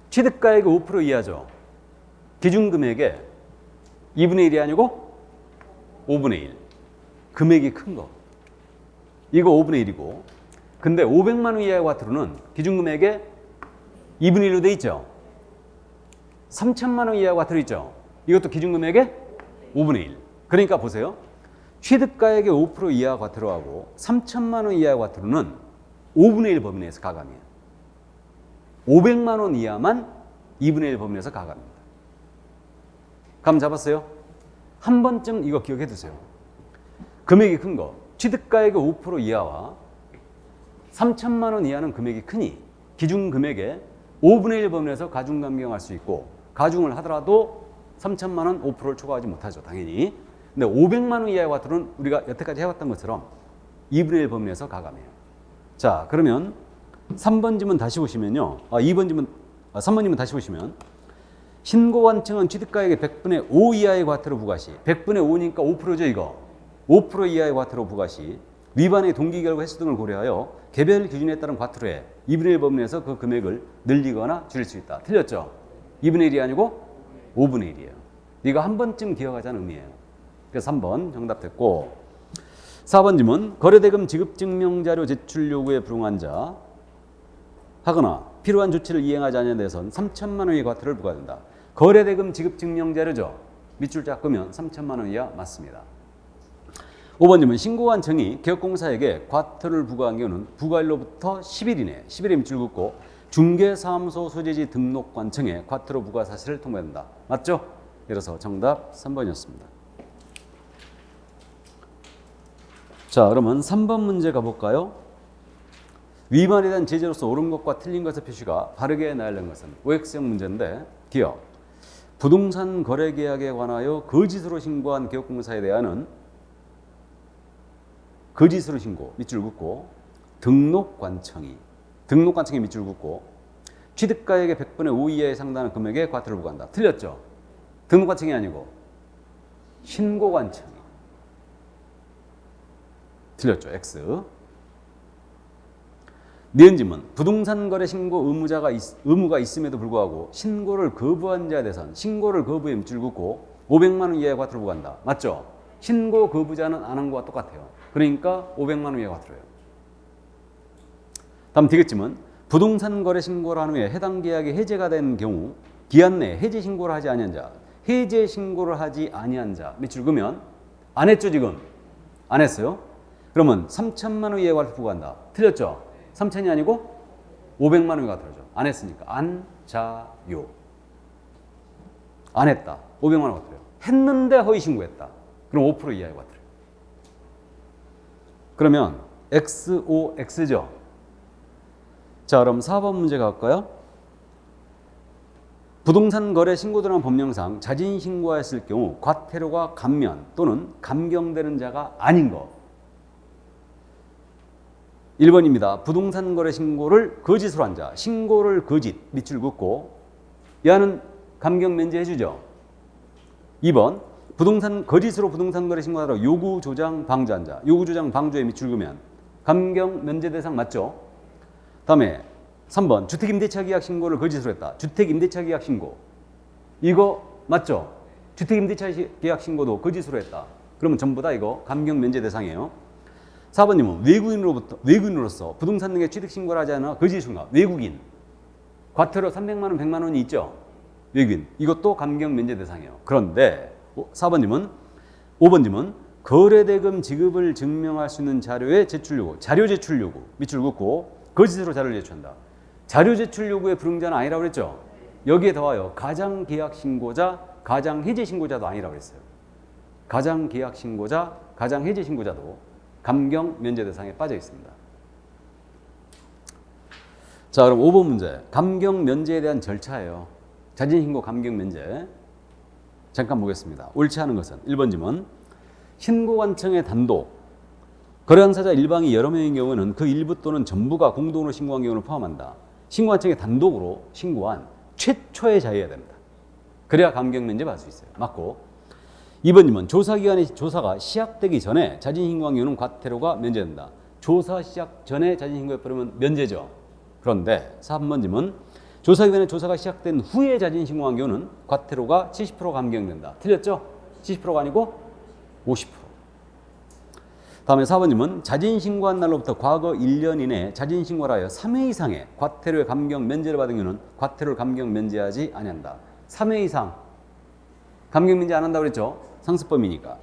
취득가액의 5% 이하죠. 기준금액의 2분의 1이 아니고 5분의 1. 금액이 큰 거. 이거 5분의 1이고 근데 500만 원 이하의 과태료는 기준금액의 2분의 1로 돼 있죠. 3천만 원 이하의 과태료 있죠. 이것도 기준금액의 5분의 1. 그러니까 보세요. 취득가액의 5% 이하 과태료하고 3천만 원 이하의 과태료는 5분의 1 범위 내에서 가감이에요. 500만 원 이하만 2분의 1 범위 내에서 가감입니다. 감 잡았어요? 한 번쯤 이거 기억해 두세요. 금액이 큰 거. 취득가액의 5% 이하와 3천만 원 이하는 금액이 크니 기준금액의 5분의 1 범위 내에서 가중 감경할 수 있고 가중을 하더라도 3천만 원 5%를 초과하지 못하죠. 당연히. 근데 500만 원 이하의 과태료는 우리가 여태까지 해왔던 것처럼 2분의 1 범위 내에서 가감해요. 자, 그러면 3번 지문 다시 보시면요. 3번 지문 다시 보시면 신고관청은 취득가액의 100분의 5 이하의 과태료 부과 시 100분의 5니까 5%죠 이거. 5% 이하의 과태료 부과 시 위반의 동기, 결과, 횟수 등을 고려하여 개별 기준에 따른 과태료에 2분의 1 범위 내에서 그 금액을 늘리거나 줄일 수 있다. 틀렸죠? 2분의 1이 아니고 5분의 1이에요. 이거 한 번쯤 기억하자는 의미예요. 그래서 3번 정답 됐고 4번 질문 거래대금 지급증명자료 제출 요구에 불응한 자 하거나 필요한 조치를 이행하지 않은 데 대해서는 3천만 원의 과태료를 부과된다. 거래대금 지급증명자료죠. 밑줄 쫙 끄면 3천만 원 이하 맞습니다. 5번 질문 신고관청이 개업공사에게 과태료를 부과한 경우는 부과일로부터 10일 이내 10일에 밑줄 긋고 중개사무소 소재지 등록관청에 과태료 부과 사실을 통보한다. 맞죠? 그래서 정답 3번이었습니다. 자, 그러면 3번 문제 가볼까요? 위반에 대한 제재로서 옳은 것과 틀린 것의 표시가 바르게 나열된 것은 OX형 문제인데 기억. 부동산 거래 계약에 관하여 거짓으로 신고한 개업공사에 대한은 거짓으로 신고 밑줄 긋고 등록관청이 밑줄 긋고 취득가액의 100분의 5 이하에 상당한 금액의 과태료를 부과한다. 틀렸죠? 등록관청이 아니고 신고관청이 틀렸죠? X. 니은지문 부동산 거래 신고 의무가 있음에도 불구하고 신고를 거부한 자에 대해서는 신고를 거부에 밑줄 긋고 500만 원 이하의 과태료를 부과한다. 맞죠? 신고 거부자는 안 한 거와 똑같아요. 그러니까 500만 원 이하의 과태료예요. 다음 D겠지만 부동산 거래 신고를 한 후에 해당 계약이 해제가 된 경우 기한 내에 해제 신고를 하지 아니한 자, 해제 신고를 하지 아니한 자 밑줄 그으면 안 했죠 지금? 안 했어요? 그러면 3천만 원 이하의 과태료 부과한다. 틀렸죠? 3천이 아니고 500만 원의 과태료죠. 안 했으니까 안자요. 안 했다. 500만 원 과태료. 했는데 허위 신고했다. 그럼 5% 이하의 과태료. 그러면 XOX죠. 자, 그럼 4번 문제 갈까요? 부동산 거래 신고 들어간 법령상 자진 신고하였을 경우 과태료가 감면 또는 감경되는 자가 아닌 거. 1번입니다. 부동산 거래 신고를 거짓으로 한 자. 신고를 거짓 밑줄 긋고 얘는 감경 면제해 주죠. 2번 거짓으로 부동산 거래 신고하러 요구 조장 방조한 자. 요구 조장 방조에 밑줄 그으면 감경 면제 대상 맞죠? 다음에 3번 주택임대차 계약 신고를 거짓으로 했다. 주택임대차 계약 신고 이거 맞죠? 주택임대차 계약 신고도 거짓으로 했다. 그러면 전부 다 이거 감경 면제 대상이에요. 4번님은 외국인으로서 부동산 등의 취득 신고를 하지 않아 거짓인가? 외국인 과태료 300만 원, 100만 원이 있죠. 외국인 이것도 감경 면제 대상이에요. 그런데 5번님은 거래대금 지급을 증명할 수 있는 자료의 제출 요구, 자료 제출 요구 밑줄 긋고 거짓으로 자료를 제출한다. 자료 제출 요구의 불응자는 아니라고 그랬죠. 여기에 더하여 가장 계약 신고자, 가장 해제 신고자도 아니라고 그랬어요. 가장 계약 신고자, 가장 해제 신고자도 감경 면제 대상에 빠져 있습니다. 자, 그럼 5번 문제. 감경 면제에 대한 절차예요. 자진 신고 감경 면제. 잠깐 보겠습니다. 옳지 않은 것은 1번 지문. 신고관청의 단독. 거래당사자 일방이 여러 명인 경우는 그 일부 또는 전부가 공동으로 신고한 경우를 포함한다. 신고관청의 단독으로 신고한 최초의 자유여야 됩니다. 그래야 감경 면제 받을 수 있어요. 맞고. 2번님은 조사가 시작되기 전에 자진 신고한 경우는 과태료가 면제된다. 조사 시작 전에 자진 신고해버리면 면제죠. 그런데 3번님은 조사기관에 조사가 시작된 후에 자진 신고한 경우는 과태료가 70% 감경된다. 틀렸죠? 70%가 아니고 50%. 다음에 4번님은 자진 신고한 날로부터 과거 1년 이내에 자진 신고를 하여 3회 이상의 과태료의 감경 면제를 받은 경우는 과태료를 감경 면제하지 아니한다. 3회 이상 감경 면제 안 한다고 그랬죠? 상습범이니까.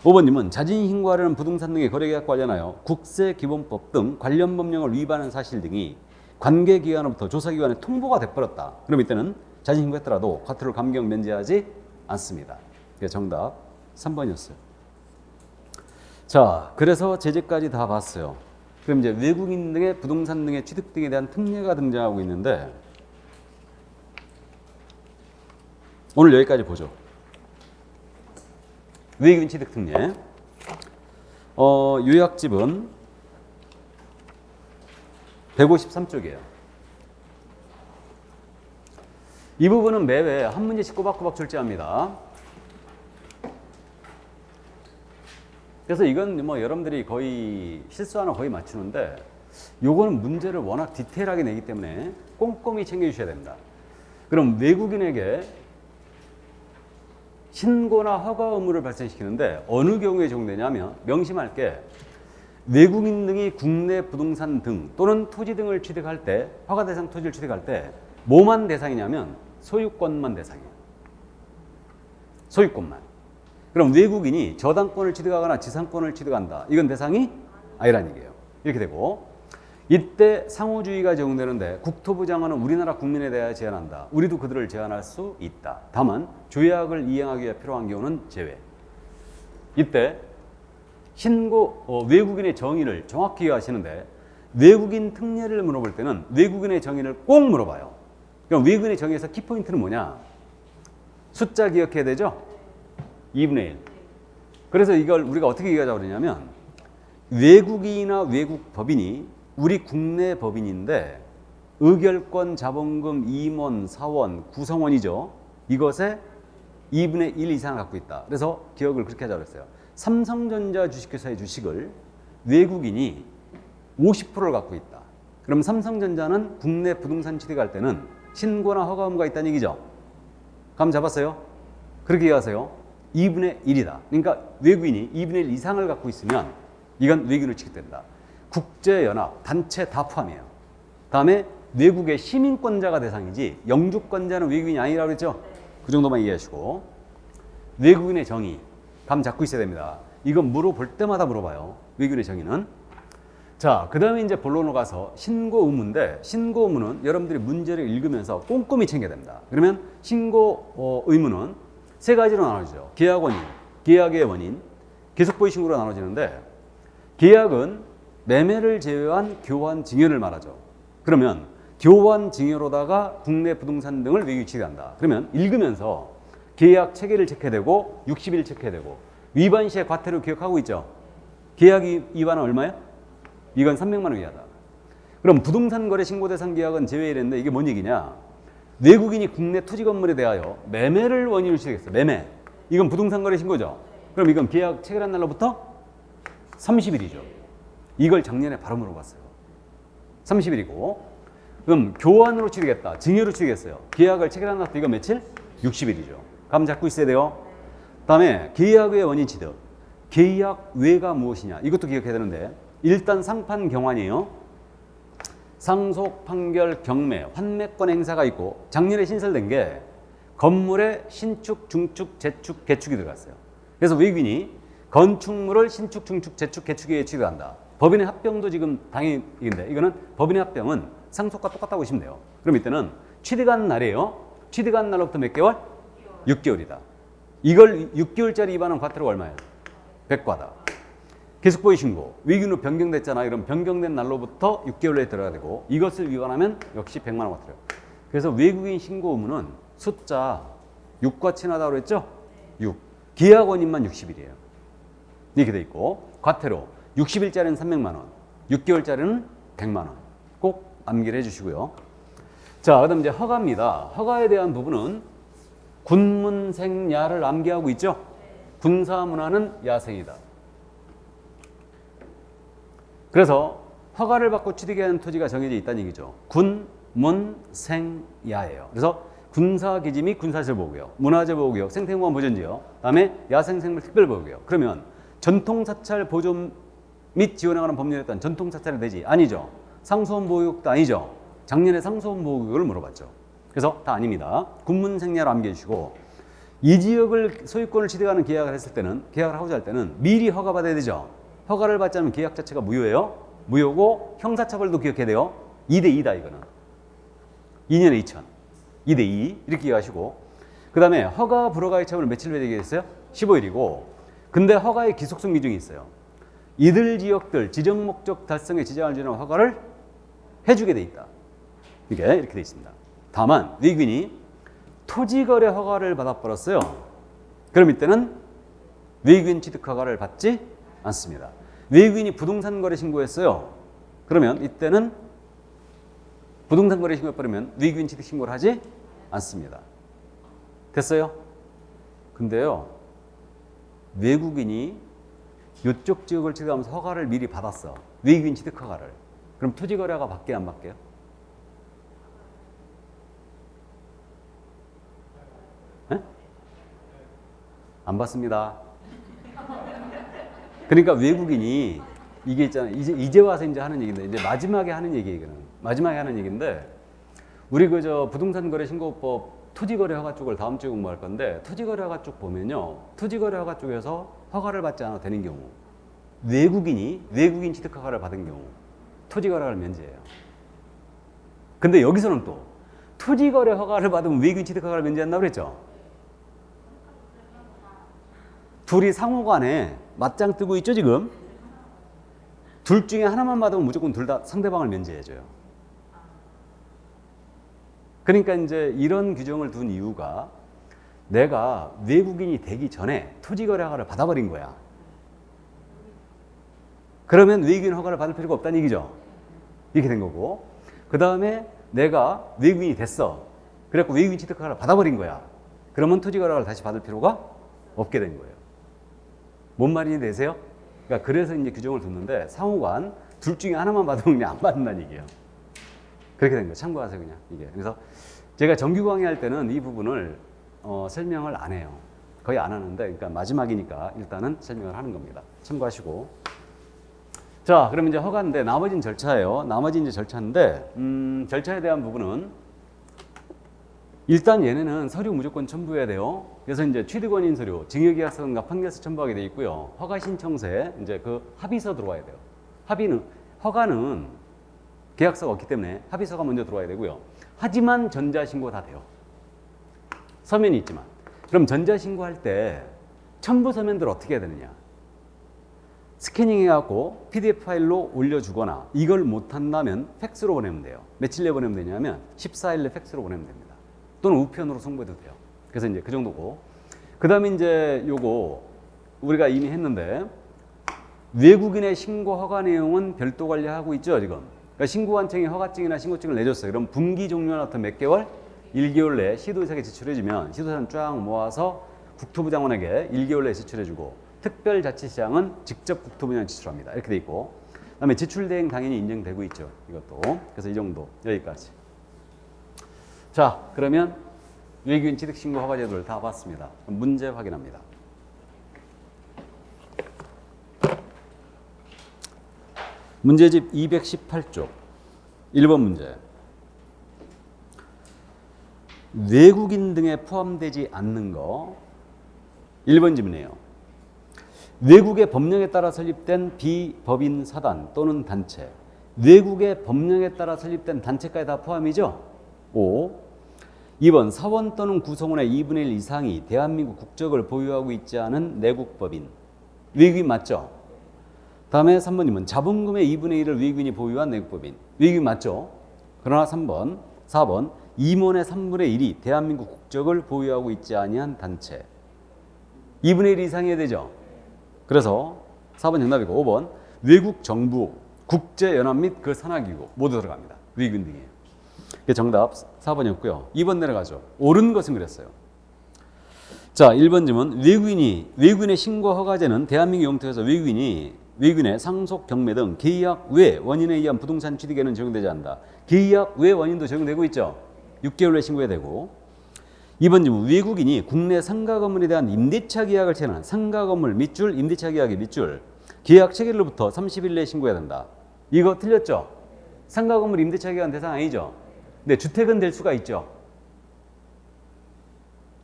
5번님은 자진 신고하려는 부동산 등의 거래계약 관련하여 국세기본법 등 관련 법령을 위반한 사실 등이 관계기관으로부터 조사기관에 통보가 돼버렸다. 그럼 이때는 자진 신고했더라도 과태료를 감경 면제하지 않습니다. 이게 정답 3번이었어요. 자, 그래서 제재까지 다 봤어요. 그럼 이제 외국인 등의 부동산 등의 취득 등에 대한 특례가 등장하고 있는데 오늘 여기까지 보죠. 외국인 취득 특례. 요약집은 153쪽이에요. 이 부분은 매회 한 문제씩 꼬박꼬박 출제합니다. 그래서 이건 뭐 여러분들이 거의 실수하나 거의 맞추는데 요거는 문제를 워낙 디테일하게 내기 때문에 꼼꼼히 챙겨주셔야 됩니다. 그럼 외국인에게 신고나 허가 의무를 발생시키는데 어느 경우에 적용되냐면 명심할 게 외국인 등이 국내 부동산 등 또는 토지 등을 취득할 때 허가 대상 토지를 취득할 때 뭐만 대상이냐면 소유권만 대상이에요. 소유권만. 그럼 외국인이 저당권을 취득하거나 지상권을 취득한다. 이건 대상이 아니라는 얘기예요. 이렇게 되고 이때 상호주의가 적용되는데 국토부 장관은 우리나라 국민에 대하여 제한한다. 우리도 그들을 제한할 수 있다. 다만 조약을 이행하기 위해 필요한 경우는 제외. 이때 외국인의 정의를 정확히 하시는데 외국인 특례를 물어볼 때는 외국인의 정의를 꼭 물어봐요. 그럼 외국인의 정의에서 키포인트는 뭐냐? 숫자 기억해야 되죠? 2분의 1. 그래서 이걸 우리가 어떻게 얘기하자고 그러냐면 외국인이나 외국 법인이 우리 국내 법인인데 의결권, 자본금, 임원, 사원, 구성원이죠. 이것에 2분의 1 이상을 갖고 있다. 그래서 기억을 그렇게 하자고 했어요. 삼성전자 주식회사의 주식을 외국인이 50%를 갖고 있다. 그럼 삼성전자는 국내 부동산 취득할 때는 신고나 허가 의무가 있다는 얘기죠. 감 잡았어요? 그렇게 얘기하세요. 2분의 1이다. 그러니까 외국인이 2분의 1 이상을 갖고 있으면 이건 외국인으로 취급된다. 국제연합, 단체 다 포함이에요. 다음에 외국의 시민권자가 대상이지 영주권자는 외국인이 아니라고 그랬죠? 그 정도만 이해하시고 외국인의 정의 감 잡고 있어야 됩니다. 이건 물어볼 때마다 물어봐요. 외국인의 정의는. 자, 그 다음에 이제 본론으로 가서 신고 의무인데 신고 의무는 여러분들이 문제를 읽으면서 꼼꼼히 챙겨야 됩니다. 그러면 신고 의무는 세 가지로 나눠지죠. 계약 원인, 계약의 원인, 계속보이 신고로 나눠지는데 계약은 매매를 제외한 교환 증여를 말하죠. 그러면 교환 증여로다가 국내 부동산 등을 외국인 취득한다. 그러면 읽으면서 계약 체계를 체크해야 되고 60일 체크해야 되고 위반 시의 과태료 기억하고 있죠. 계약 위반은 얼마예요? 이건 300만 원 이하다. 그럼 부동산 거래 신고 대상 계약은 제외했는데 이게 뭔 얘기냐? 외국인이 국내 토지 건물에 대하여 매매를 원인으로 취득했어. 매매. 이건 부동산 거래 신고죠. 그럼 이건 계약 체결한 날로부터 30일이죠. 이걸 작년에 바로 물어봤어요. 30일이고 그럼 교환으로 취득했다. 증여로 취득했어요. 계약을 체결한 날부터 이거 며칠? 60일이죠. 감 잡고 있어야 돼요. 다음에 계약 외 원인 취득. 계약 외가 무엇이냐? 이것도 기억해야 되는데 일단 상판 경환이에요. 상속, 판결, 경매, 환매권 행사가 있고 작년에 신설된 게 건물의 신축, 중축, 재축, 개축이 들어갔어요. 그래서 외국인이 건축물을 신축, 중축, 재축, 개축에 취득한다. 법인의 합병도 지금 당연히 이건데 이거는 법인의 합병은 상속과 똑같다고 보시면 돼요. 그럼 이때는 취득한 날이에요. 취득한 날로부터 몇 개월? 6개월이다. 이걸 6개월짜리 위반한 과태료가 얼마예요? 100과다. 계속보이 신고. 외국인으로 변경됐잖아. 이런 변경된 날로부터 6개월 내에 들어가야 되고 이것을 위반하면 역시 100만 원 과태료. 그래서 외국인 신고 의무는 숫자 6과 친하다고 그랬죠? 6. 계약 원인만 60일이에요. 이렇게 돼 있고 과태료 60일짜리는 300만 원, 6개월짜리는 100만 원. 꼭 암기를 해주시고요. 자, 그다음 이제 허가입니다. 허가에 대한 부분은 군문생야를 암기하고 있죠? 군사문화는 야생이다. 그래서 허가를 받고 취득해야 하는 토지가 정해져 있다는 얘기죠. 군문생야예요. 그래서 군사기지 및 군사시설보호구역, 문화재보호구역, 생태공원 보존지역, 다음에 야생생물 특별보호구역. 그러면 전통사찰 보존 및 지원에 관한 법률에 따른 전통사찰이 되지? 아니죠. 상수원보호구역도 아니죠. 작년에 상수원보호구역을 물어봤죠. 그래서 다 아닙니다. 군문생야로 암기해 주시고 이 지역을 소유권을 취득하는 계약을 했을 때는 계약을 하고자 할 때는 미리 허가받아야 되죠. 허가를 받지 않으면 계약 자체가 무효예요. 무효고 형사처벌도 기억해야 돼요. 2대2다 이거는. 2년에 2천. 2대2 이렇게 기억하시고 그 다음에 허가 불허가의 처분을 며칠 후에 되겠어요? 15일이고 근데 허가의 기속성 기준이 있어요. 이들 지역들 지정 목적 달성에 지장을 주는 허가를 해주게 돼 있다. 이렇게 돼 있습니다. 다만 외국인이 토지거래 허가를 받아버렸어요. 그럼 이때는 외국인 취득 허가를 받지 않습니다. 외국인이 부동산 거래 신고했어요. 그러면 이때는 부동산 거래 신고해버리면 외국인 취득 신고를 하지 않습니다. 됐어요? 근데요, 외국인이 이쪽 지역을 취득하면서 허가를 미리 받았어. 외국인 취득 허가를. 그럼 토지거래가 받게 안 받게요? 네? 안 받습니다. 그러니까 외국인이 이게 있잖아요. 이제 와서 이제 하는 얘기인데 이제 마지막에 하는 얘기거든. 마지막에 하는 얘기인데 우리 그저 부동산 거래 신고법 토지거래 허가 쪽을 다음 주에 공부할 건데 토지거래 허가 쪽 보면요. 토지거래 허가 쪽에서 허가를 받지 않아도 되는 경우 외국인 취득 허가를 받은 경우 토지거래를 면제해요. 근데 여기서는 또 토지거래 허가를 받으면 외국인 취득 허가를 면제한다고 그랬죠. 둘이 상호간에 맞짱 뜨고 있죠 지금. 둘 중에 하나만 받으면 무조건 둘 다 상대방을 면제해줘요. 그러니까 이제 이런 규정을 둔 이유가 내가 외국인이 되기 전에 토지거래 허가를 받아버린 거야. 그러면 외국인 허가를 받을 필요가 없다는 얘기죠. 이렇게 된 거고 그 다음에 내가 외국인이 됐어. 그래갖고 외국인 취득 허가를 받아버린 거야. 그러면 토지거래 허가를 다시 받을 필요가 없게 된 거예요. 뭔 말인지 되세요? 그러니까 그래서 이제 규정을 뒀는데 상호간 둘 중에 하나만 받으면 그냥 안 받는다는 얘기예요. 그렇게 된 거예요. 참고하세요 그냥 이게. 그래서 제가 정규 강의할 때는 이 부분을 설명을 안 해요. 거의 안 하는데 그러니까 마지막이니까 일단은 설명을 하는 겁니다. 참고하시고. 자, 그러면 이제 허가인데 나머지는 절차예요. 나머지 이제 절차인데 절차에 대한 부분은 일단 얘네는 서류 무조건 첨부해야 돼요. 그래서 이제 취득원인 서류, 증여계약서과 판결서 첨부하게 돼 있고요. 허가 신청서에 이제 그 합의서 들어와야 돼요. 허가는 계약서가 없기 때문에 합의서가 먼저 들어와야 되고요. 하지만 전자신고 다 돼요. 서면이 있지만. 그럼 전자신고할 때 첨부 서면들 어떻게 해야 되느냐? 스캐닝 해갖고 PDF 파일로 올려주거나 이걸 못한다면 팩스로 보내면 돼요. 며칠 내에 보내면 되냐면 14일 내 팩스로 보내면 됩니다. 또는 우편으로 송부해도 돼요. 그래서 이제 그 정도고. 그 다음에 이제 요거 우리가 이미 했는데 외국인의 신고 허가 내용은 별도 관리하고 있죠 지금. 그러니까 신고관청이 허가증이나 신고증을 내줬어요. 그럼 분기 종료나 몇 개월? 1개월 내에 시도의사에게 제출해주면 시도사는 쫙 모아서 국토부 장관에게 1개월 내에 제출해주고 특별자치시장은 직접 국토부 장관에 제출합니다. 이렇게 돼 있고 그다음에 지출대행 당연히 인정되고 있죠. 이것도. 그래서 이 정도 여기까지. 자, 그러면 외국인 취득신고 허가 제도를 다 봤습니다. 그럼 문제 확인합니다. 문제집 218쪽 1번 문제. 외국인 등에 포함되지 않는 거 1번 질문이에요. 외국의 법령에 따라 설립된 비법인 사단 또는 단체. 외국의 법령에 따라 설립된 단체까지 다 포함이죠? 5. 2번 사원 또는 구성원의 2분의 1 이상이 대한민국 국적을 보유하고 있지 않은 내국법인. 외국인 맞죠? 다음에 3번이면 자본금의 2분의 1을 외국인이 보유한 내국법인. 외국인 맞죠? 그러나 3번, 4번 임원의 3분의 1이 대한민국 국적을 보유하고 있지 아니한 단체. 2분의 1 이상이어야 되죠? 그래서 4번 정답이고 5번 외국 정부, 국제연합 및 그 산하기구 모두 들어갑니다. 외국인 등이에요. 정답 4번이었고요. 2번 내려가죠. 옳은 것은 그랬어요. 자, 1번 질문. 외국인의 신고 허가제는 대한민국 영토에서 외국인의 상속, 경매 등 계약 외 원인에 의한 부동산 취득에는 적용되지 않는다. 계약 외 원인도 적용되고 있죠. 6개월 내 신고해야 되고. 2번 질문. 외국인이 국내 상가 건물에 대한 임대차 계약을 체결한 상가 건물 밑줄, 임대차 계약의 밑줄, 계약 체결로부터 30일 내에 신고해야 된다. 이거 틀렸죠? 상가 건물 임대차 계약은 대상 아니죠? 근데 주택은 될 수가 있죠.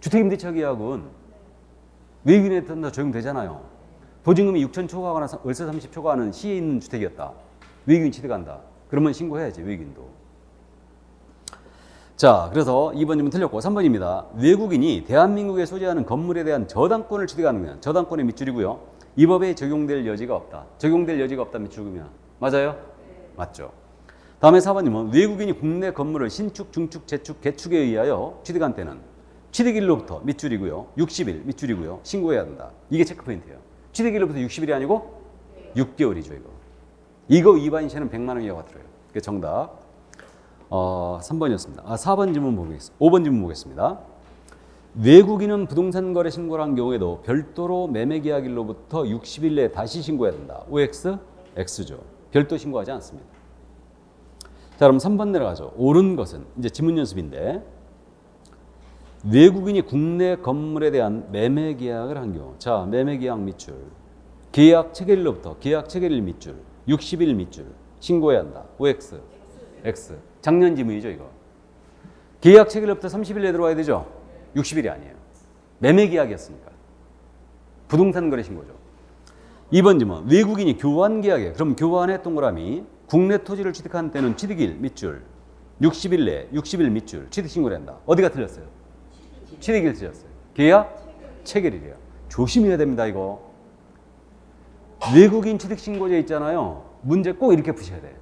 주택 임대차 계약은 외국인에 따라 적용되잖아요. 보증금이 6천 초과하거나 월세 30 초과하는 시에 있는 주택이었다. 외국인 취득한다. 그러면 신고해야지, 외국인도. 자, 그래서 2번 질문 틀렸고 3번입니다. 외국인이 대한민국에 소재하는 건물에 대한 저당권을 취득하는 건 저당권의 밑줄이고요. 이 법에 적용될 여지가 없다. 적용될 여지가 없다 밑줄이면 맞아요? 맞죠. 다음에 4번님은 외국인이 국내 건물을 신축, 중축, 재축, 개축에 의하여 취득한 때는 취득일로부터 밑줄이고요. 60일 밑줄이고요. 신고해야 된다. 이게 체크포인트예요. 취득일로부터 60일이 아니고 6개월이죠. 이거 위반 시에는 100만 원 이하가 들어요. 그게 정답 3번이었습니다. 4번 질문 보겠습니다. 5번 질문 보겠습니다. 외국인은 부동산 거래 신고를 한 경우에도 별도로 매매 계약일로부터 60일 내에 다시 신고해야 된다. OX? X죠. 별도 신고하지 않습니다. 자, 그럼 3번 내려가죠. 옳은 것은 이제 지문 연습인데 외국인이 국내 건물에 대한 매매 계약을 한 경우. 자, 매매 계약 밑줄. 계약 체결일로부터 계약 체결일 밑줄. 60일 밑줄. 신고해야 한다. OX? X. 작년 지문이죠, 이거. 계약 체결일로부터 30일 내에 들어와야 되죠? 60일이 아니에요. 매매 계약이었으니까. 부동산 거래 신고죠. 2번 질문. 외국인이 교환 계약에, 그럼 교환의 동그라미, 국내 토지를 취득한 때는 취득일 밑줄, 60일 내, 60일 밑줄, 취득 신고를 한다. 어디가 틀렸어요? 취득일 틀렸어요. 계약 체결일이에요. 조심해야 됩니다, 이거. 외국인 취득 신고제 있잖아요. 문제 꼭 이렇게 푸셔야 돼요.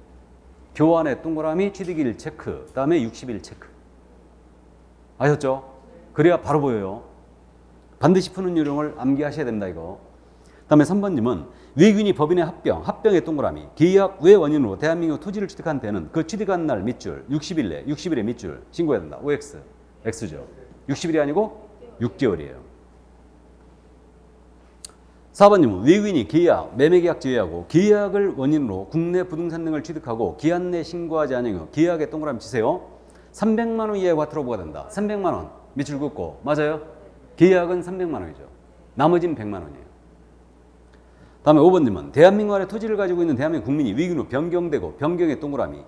교환의 동그라미, 취득일 체크, 그다음에 60일 체크. 아셨죠? 그래야 바로 보여요. 반드시 푸는 요령을 암기하셔야 됩니다, 이거. 그다음에 3번님은 외국인이 법인의 합병의 동그라미, 계약 외 원인으로 대한민국 토지를 취득한 때는 그 취득한 날 밑줄, 60일 내, 60일의 밑줄 신고해야 된다. OX, X죠. 60일이 아니고 6개월이에요. 4번님은 외국인이 계약, 매매계약 제외하고 계약을 원인으로 국내 부동산 등을 취득하고 기한 내 신고하지 않은 경우 계약의 동그라미 치세요. 300만 원 이하의 과태료 부과가 된다. 300만 원 밑줄 긋고. 맞아요? 계약은 300만 원이죠. 나머지는 100만 원이에요. 다음에 5번님은 대한민국 안에 토지를 가지고 있는 대한민국 국민이 외국인으로 변경되고 변경의 동그라미.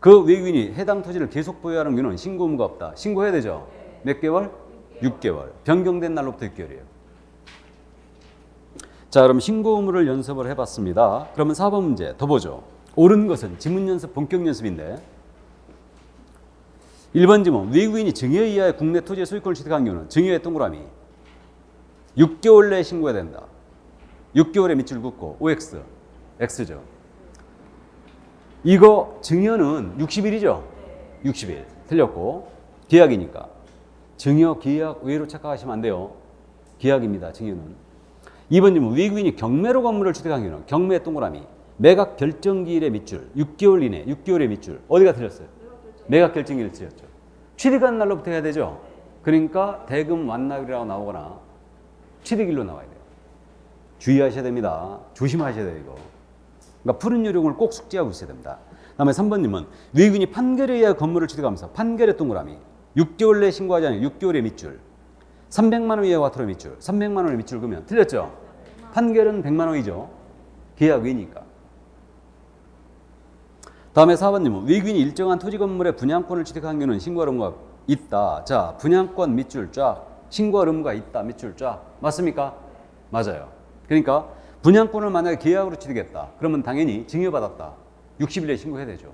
그 외국인이 해당 토지를 계속 보유하는 경우는 신고 의무가 없다. 신고해야 되죠? 몇 개월? 6개월. 변경된 날로부터 6개월이에요. 자, 그럼 신고 의무를 연습을 해봤습니다. 그러면 4번 문제 더 보죠. 옳은 것은 지문 연습, 본격 연습인데 1번 지문. 외국인이 증여 이하의 국내 토지의 소유권을 취득한 경우는 증여의 동그라미 6개월 내에 신고해야 된다. 6개월에 밑줄 긋고 OX, X죠. 이거 증여는 60일이죠? 60일. 틀렸고 계약이니까. 증여, 계약 외로 착각하시면 안 돼요. 계약입니다. 증여는. 2번 질문. 외국인이 경매로 건물을 취득한 경우는 경매 동그라미 매각 결정기일의 밑줄 6개월 이내 6개월의 밑줄. 어디가 틀렸어요? 매각 결정기일 틀렸죠. 취득한 날로부터 해야 되죠. 그러니까 대금 완납이라고 나오거나 취득일로 나와야 돼요. 주의하셔야 됩니다. 조심하셔야 돼요, 이거. 그러니까 푸른 요령을 꼭 숙지하고 있어야 됩니다. 다음에 3번님은 외국인이 판결에 의해 건물을 취득하면서 판결의 동그라미 6개월 내에 신고하지 않으면 6개월의 밑줄. 300만 원 이하 과태료 밑줄. 300만 원의 밑줄 그러면 틀렸죠? 판결은 100만 원이죠. 계약 외니까. 다음에 4번님은 외국인이 일정한 토지 건물의 분양권을 취득한 경우는 신고할 의무가 있다. 자, 분양권 밑줄 쫙. 신고할 의무가 있다. 밑줄 쫙. 맞습니까? 맞아요. 그러니까 분양권을 만약에 계약으로 취득했다. 그러면 당연히 증여받았다. 60일 내에 신고해야 되죠.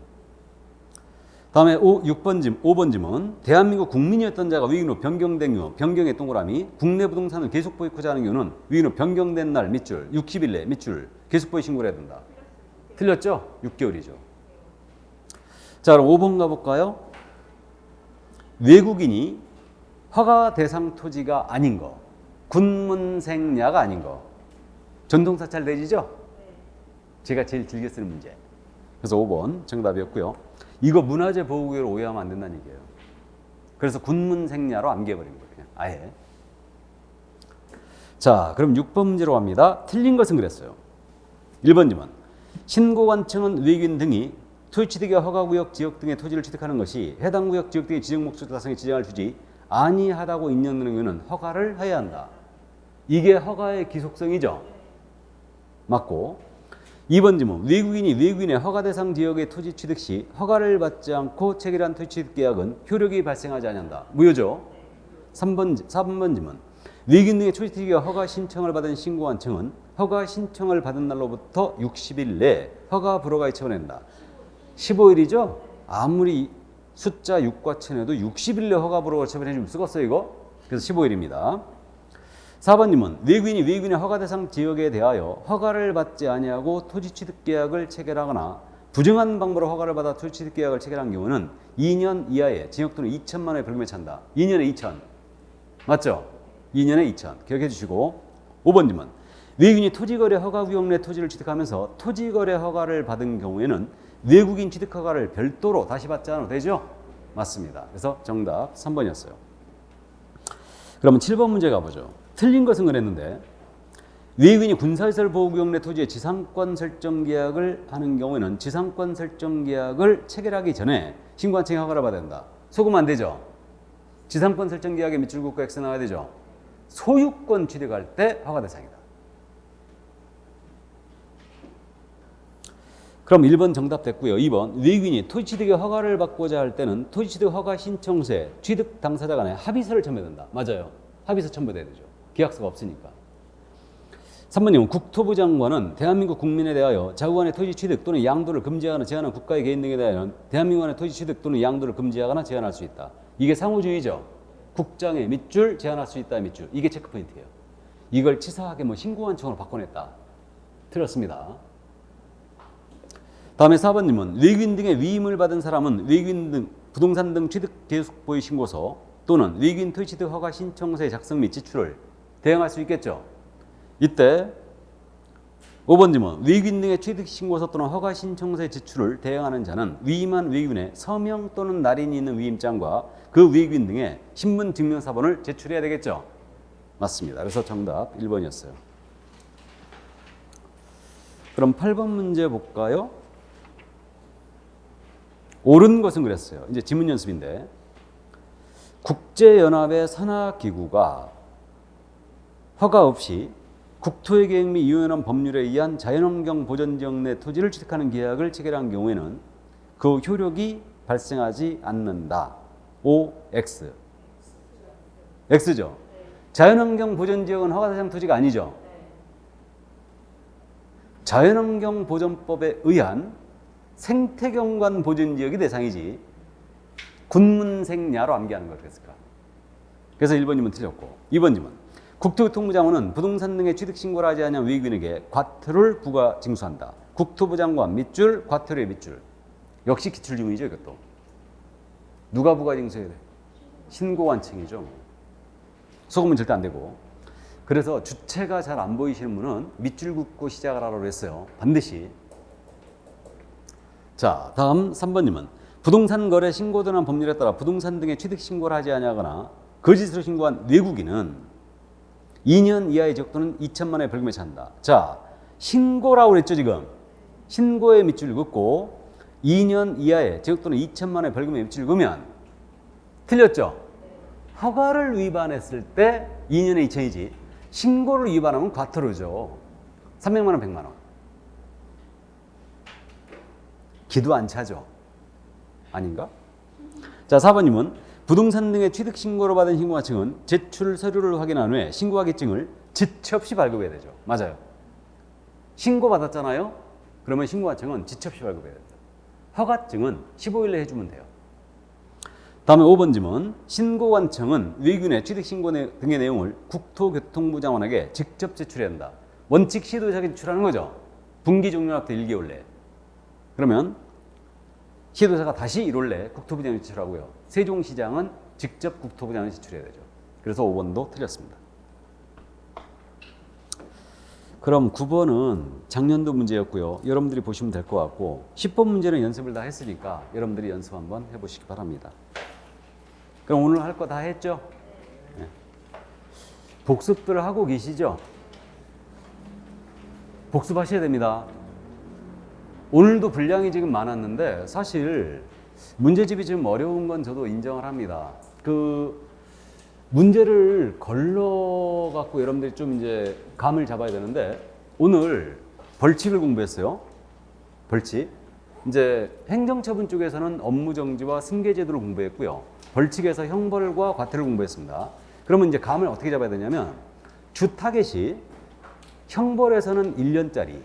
다음에 5번 지문. 대한민국 국민이었던 자가 외국인으로 변경된 경우, 변경의 동그라미, 국내 부동산을 계속 보유하고자 하는 경우는 외국인으로 변경된 날 밑줄, 60일 내 밑줄, 계속 보유 신고를 해야 된다. 틀렸죠? 6개월이죠. 자, 그럼 5번 가볼까요? 외국인이 허가 대상 토지가 아닌 거, 군문생야가 아닌 거, 전동사 잘 내지죠? 제가 제일 즐겨 쓰는 문제. 그래서 5번 정답이었고요. 이거 문화재 보호구역으로 오해하면 안 된다는 얘기예요. 그래서 군문생야로 암기해버린 거예요. 그냥 아예. 자, 그럼 6번 문제로 갑니다. 틀린 것은 그랬어요. 1번 지문. 신고관청은 외국인 등이 토지취득의 허가구역 지역 등의 토지를 취득하는 것이 해당 구역 지역 등의 지정 목적 달성에 지정을 주지 아니하다고 인정되는 경우는 허가를 해야 한다. 이게 허가의 기속성이죠. 맞고. 2번 지문. 외국인이 외국인의 허가 대상 지역의 토지 취득 시 허가를 받지 않고 체결한 토지 취득 계약은 효력이 발생하지 않는다. 무효죠. 4번 지문. 외국인 등의 토지 취득의 허가 신청을 받은 신고관청은 허가 신청을 받은 날로부터 60일 내에 허가 불허가에 처분한다. 15일이죠? 아무리 숫자 6과 쳐내도 60일 내 허가 불허가 처분해주면 쓰겠어요 이거? 그래서 15일입니다. 4번님은 외국인의 허가 대상 지역에 대하여 허가를 받지 아니하고 토지 취득 계약을 체결하거나 부정한 방법으로 허가를 받아 토지 취득 계약을 체결한 경우는 2년 이하의 징역 또는 2천만 원의 벌금에 찬다. 2년에 2천. 맞죠? 2년에 2천. 기억해 주시고. 5번님은 외국인이 토지거래 허가구역 내 토지를 취득하면서 토지거래 허가를 받은 경우에는 외국인 취득 허가를 별도로 다시 받지 않아도 되죠? 맞습니다. 그래서 정답 3번이었어요. 그러면 7번 문제 가보죠. 틀린 것은 그랬는데 외국인이 군사시설 보호구역 내 토지의 지상권 설정 계약을 하는 경우에는 지상권 설정 계약을 체결하기 전에 신고관청이 허가를 받아야 된다. 속으면 안 되죠? 지상권 설정 계약의 밑줄 긋고 X 나와야 되죠? 소유권 취득할 때 허가 대상이다. 그럼 1번 정답 됐고요. 2번 외국인이 토지 취득의 허가를 받고자 할 때는 토지 취득 허가 신청서에 취득 당사자 간에 합의서를 첨부해야 된다. 맞아요. 합의서 첨부해야 되죠. 계약서가 없으니까. 3번님은 국토부 장관은 대한민국 국민에 대하여 자국간의 토지 취득 또는 양도를 금지하거나 제한한 국가의 개인 등에 대하여는 대한민국간의 토지 취득 또는 양도를 금지하거나 제한할 수 있다. 이게 상호주의죠. 국장의 밑줄 제한할 수 있다 밑줄. 이게 체크포인트예요. 이걸 치사하게 신고관청으로 바꿔냈다. 틀렸습니다. 다음에 4번님은 외국인 등의 위임을 받은 사람은 외국인 등 부동산 등 취득 계속 보유 신고서 또는 외국인 토지 취득 허가 신청서의 작성 및 지출을 대행할 수 있겠죠. 이때 5번 지문 외국인 등의 취득 신고서 또는 허가 신청서의 지출을 대행하는 자는 위임한 외국인의 서명 또는 날인이 있는 위임장과 그 외국인 등의 신분 증명사본을 제출해야 되겠죠. 맞습니다. 그래서 정답 1번이었어요. 그럼 8번 문제 볼까요? 옳은 것은 그랬어요. 이제 지문 연습인데 국제연합의 산하기구가 허가 없이 국토의 계획 및 이용연합 법률에 의한 자연환경 보전지역 내 토지를 취득하는 계약을 체결한 경우에는 그 효력이 발생하지 않는다. OX. X죠. 자연환경 보전지역은 허가 대상 토지가 아니죠. 자연환경 보전법에 의한 생태경관 보전지역이 대상이지 군문생야로 암기하는 걸 그랬을까. 그래서 1번님은 틀렸고 2번님은 국토교통부 장관은 부동산 등의 취득 신고를 하지 않은 외국인에게 과태료를 부과 징수한다. 국토부 장관 밑줄 과태료의 밑줄. 역시 기출지문이죠. 이것도. 누가 부과 징수해야 돼? 신고관청이죠. 속으면 절대 안 되고. 그래서 주체가 잘 안 보이시는 분은 밑줄 긋고 시작을 하라고 했어요. 반드시. 자, 다음 3번님은 부동산 거래 신고등한 법률에 따라 부동산 등의 취득 신고를 하지 아니하거나 거짓으로 신고한 외국인은 2년 이하의 징역 또는 2천만 원의 벌금에 처한다. 자, 신고라고 그랬죠 지금. 신고에 밑줄 긋고 2년 이하의 징역 또는 2천만 원의 벌금에 밑줄 그으면 틀렸죠? 허가를 위반했을 때 2년에 2천이지 신고를 위반하면 과태료죠. 300만 원, 100만 원. 기도 안 차죠? 아닌가? 자, 4번님은 부동산 등의 취득 신고로 받은 신고가증은 제출 서류를 확인한 후에 신고하기증을 지체 없이 발급해야 되죠. 맞아요. 신고 받았잖아요. 그러면 신고가증은 지체 없이 발급해야 됩니다. 허가증은 15일 내에 해주면 돼요. 다음에 5번 질문. 신고관청은 외국인의 취득신고 등의 내용을 국토교통부 장관에게 직접 제출해야 한다. 원칙 시도자에게 제출하는 거죠. 분기 종료부터 1개월 내에. 그러면 시도자가 다시 1월 내에 국토부 장관에 제출하고요. 세종시장은 직접 국토부 장관에 제출해야 되죠. 그래서 5번도 틀렸습니다. 그럼 9번은 작년도 문제였고요. 여러분들이 보시면 될 것 같고 10번 문제는 연습을 다 했으니까 여러분들이 연습 한번 해보시기 바랍니다. 그럼 오늘 할 거 다 했죠? 네. 복습들을 하고 계시죠? 복습하셔야 됩니다. 오늘도 분량이 지금 많았는데 사실 문제집이 좀 어려운 건 저도 인정을 합니다. 그 문제를 걸러 갖고 여러분들이 좀 이제 감을 잡아야 되는데 오늘 벌칙을 공부했어요. 벌칙. 이제 행정처분 쪽에서는 업무정지와 승계제도를 공부했고요. 벌칙에서 형벌과 과태료를 공부했습니다. 그러면 이제 감을 어떻게 잡아야 되냐면 주 타겟이 형벌에서는 1년짜리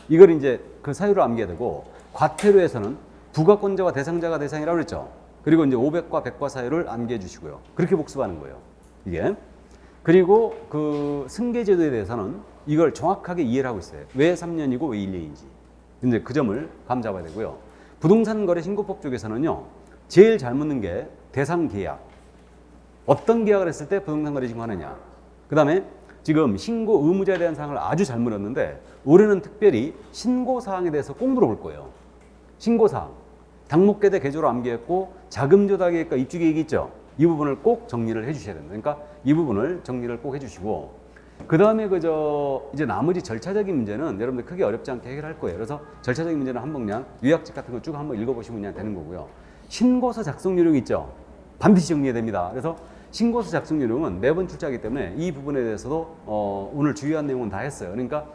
이걸 이제 그 사유를 암기해야 되고 과태료에서는 부가권자와 대상자가 대상이라고 그랬죠. 그리고 이제 500과 100과 사유를 암기해 주시고요. 그렇게 복습하는 거예요. 이게. 그리고 그 승계제도에 대해서는 이걸 정확하게 이해를 하고 있어요. 왜 3년이고 왜 1년인지. 이제 그 점을 감 잡아야 되고요. 부동산 거래 신고법 쪽에서는요. 제일 잘 묻는 게 대상 계약. 어떤 계약을 했을 때 부동산 거래 신고하느냐. 그다음에 지금 신고 의무자에 대한 사항을 아주 잘 물었는데 올해는 특별히 신고 사항에 대해서 꼭 물어볼 거예요. 신고 사항. 당목계대 개조로 암기했고 자금 조달 계획과 입주 계획이 있죠. 이 부분을 꼭 정리를 해 주셔야 됩니다. 그러니까 이 부분을 정리를 꼭 해 주시고 그다음에 이제 나머지 절차적인 문제는 여러분들 크게 어렵지 않게 해결할 거예요. 그래서 절차적인 문제는 한번 그냥 요약집 같은 거 쭉 한번 읽어 보시면 그냥 되는 거고요. 신고서 작성 요령 있죠. 반드시 정리해야 됩니다. 그래서 신고서 작성 요령은 매번 출제하기 때문에 이 부분에 대해서도 오늘 주요한 내용은 다 했어요. 그러니까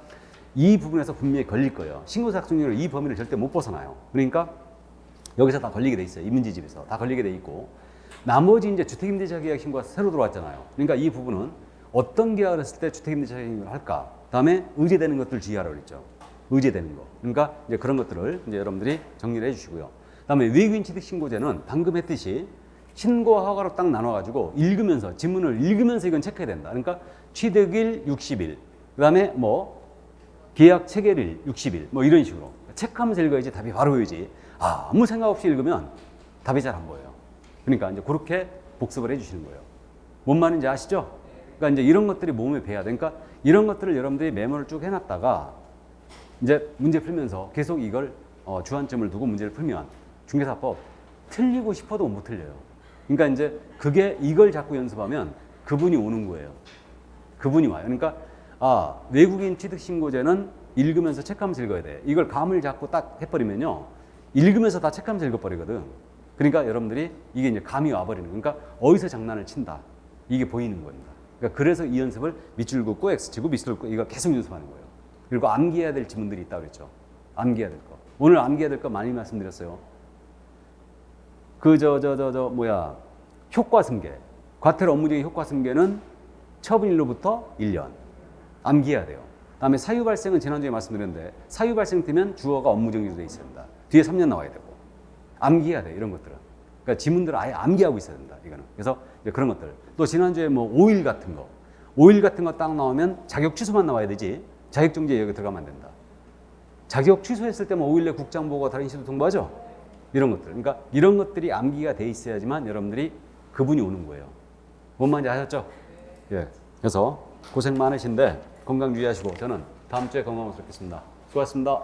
이 부분에서 분명히 걸릴 거예요. 신고서 작성 요령 이 범위를 절대 못 벗어나요. 그러니까 여기서 다 걸리게 돼 있어요. 이 문제집에서 다 걸리게 돼 있고 나머지 이제 주택임대차 계약 신고가 새로 들어왔잖아요. 그러니까 이 부분은 어떤 계약을 했을 때 주택임대차 신고를 할까? 다음에 의제되는 것들 주의하라고 그랬죠. 의제되는 거. 그러니까 이제 그런 것들을 이제 여러분들이 정리를 해주시고요. 다음에 외국인 취득 신고제는 방금 했듯이 신고와 허가로 딱 나눠가지고 읽으면서 지문을 읽으면서 이건 체크해야 된다. 그러니까 취득일 60일, 그다음에 뭐 계약 체결일 60일, 뭐 이런 식으로 체크하면서 읽어야지 답이 바로 보이지. 아무 생각 없이 읽으면 답이 잘 안 보여요. 그러니까 이제 그렇게 복습을 해주시는 거예요. 뭔 말인지 아시죠? 그러니까 이제 이런 것들이 몸에 배야 돼. 그러니까 이런 것들을 여러분들이 메모를 쭉 해놨다가 이제 문제 풀면서 계속 이걸 주안점을 두고 문제를 풀면 중개사법 틀리고 싶어도 못 틀려요. 그러니까 이제 그게 이걸 자꾸 연습하면 그분이 오는 거예요. 그분이 와요. 그러니까 외국인 취득신고제는 읽으면서 체크하면서 읽어야 돼. 이걸 감을 잡고 딱 해버리면요. 읽으면서 다 체크하면서 읽어버리거든. 그러니까 여러분들이 이게 이제 감이 와버리는 거예요. 그러니까 어디서 장난을 친다. 이게 보이는 겁니다. 그러니까 그래서 이 연습을 밑줄 긋고 X치고 밑줄 긋고 이거 계속 연습하는 거예요. 그리고 암기해야 될 지문들이 있다고 그랬죠. 암기해야 될 거. 오늘 암기해야 될 거 많이 말씀드렸어요. 효과승계. 과태료 업무적인 효과승계는 처분일로부터 1년. 암기해야 돼요. 다음에 사유 발생은 지난주에 말씀드렸는데 사유 발생되면 주어가 업무정지로 되어 있어야 된다. 뒤에 3년 나와야 되고. 암기해야 돼, 이런 것들은. 그러니까 지문들을 아예 암기하고 있어야 된다, 이거는. 그래서 이제 그런 것들. 또 지난주에 뭐 오일 같은 거. 오일 같은 거 딱 나오면 자격 취소만 나와야 되지. 자격정지에 여기 들어가면 안 된다. 자격 취소했을 때만 오일 내 국장보고가 다른 시도 통보하죠? 이런 것들. 그러니까 이런 것들이 암기가 돼 있어야지만 여러분들이 그분이 오는 거예요. 뭔 말인지 아셨죠? 예. 그래서 고생 많으신데 건강 유의하시고 저는 다음 주에 건강하게 뵙겠습니다. 수고하셨습니다.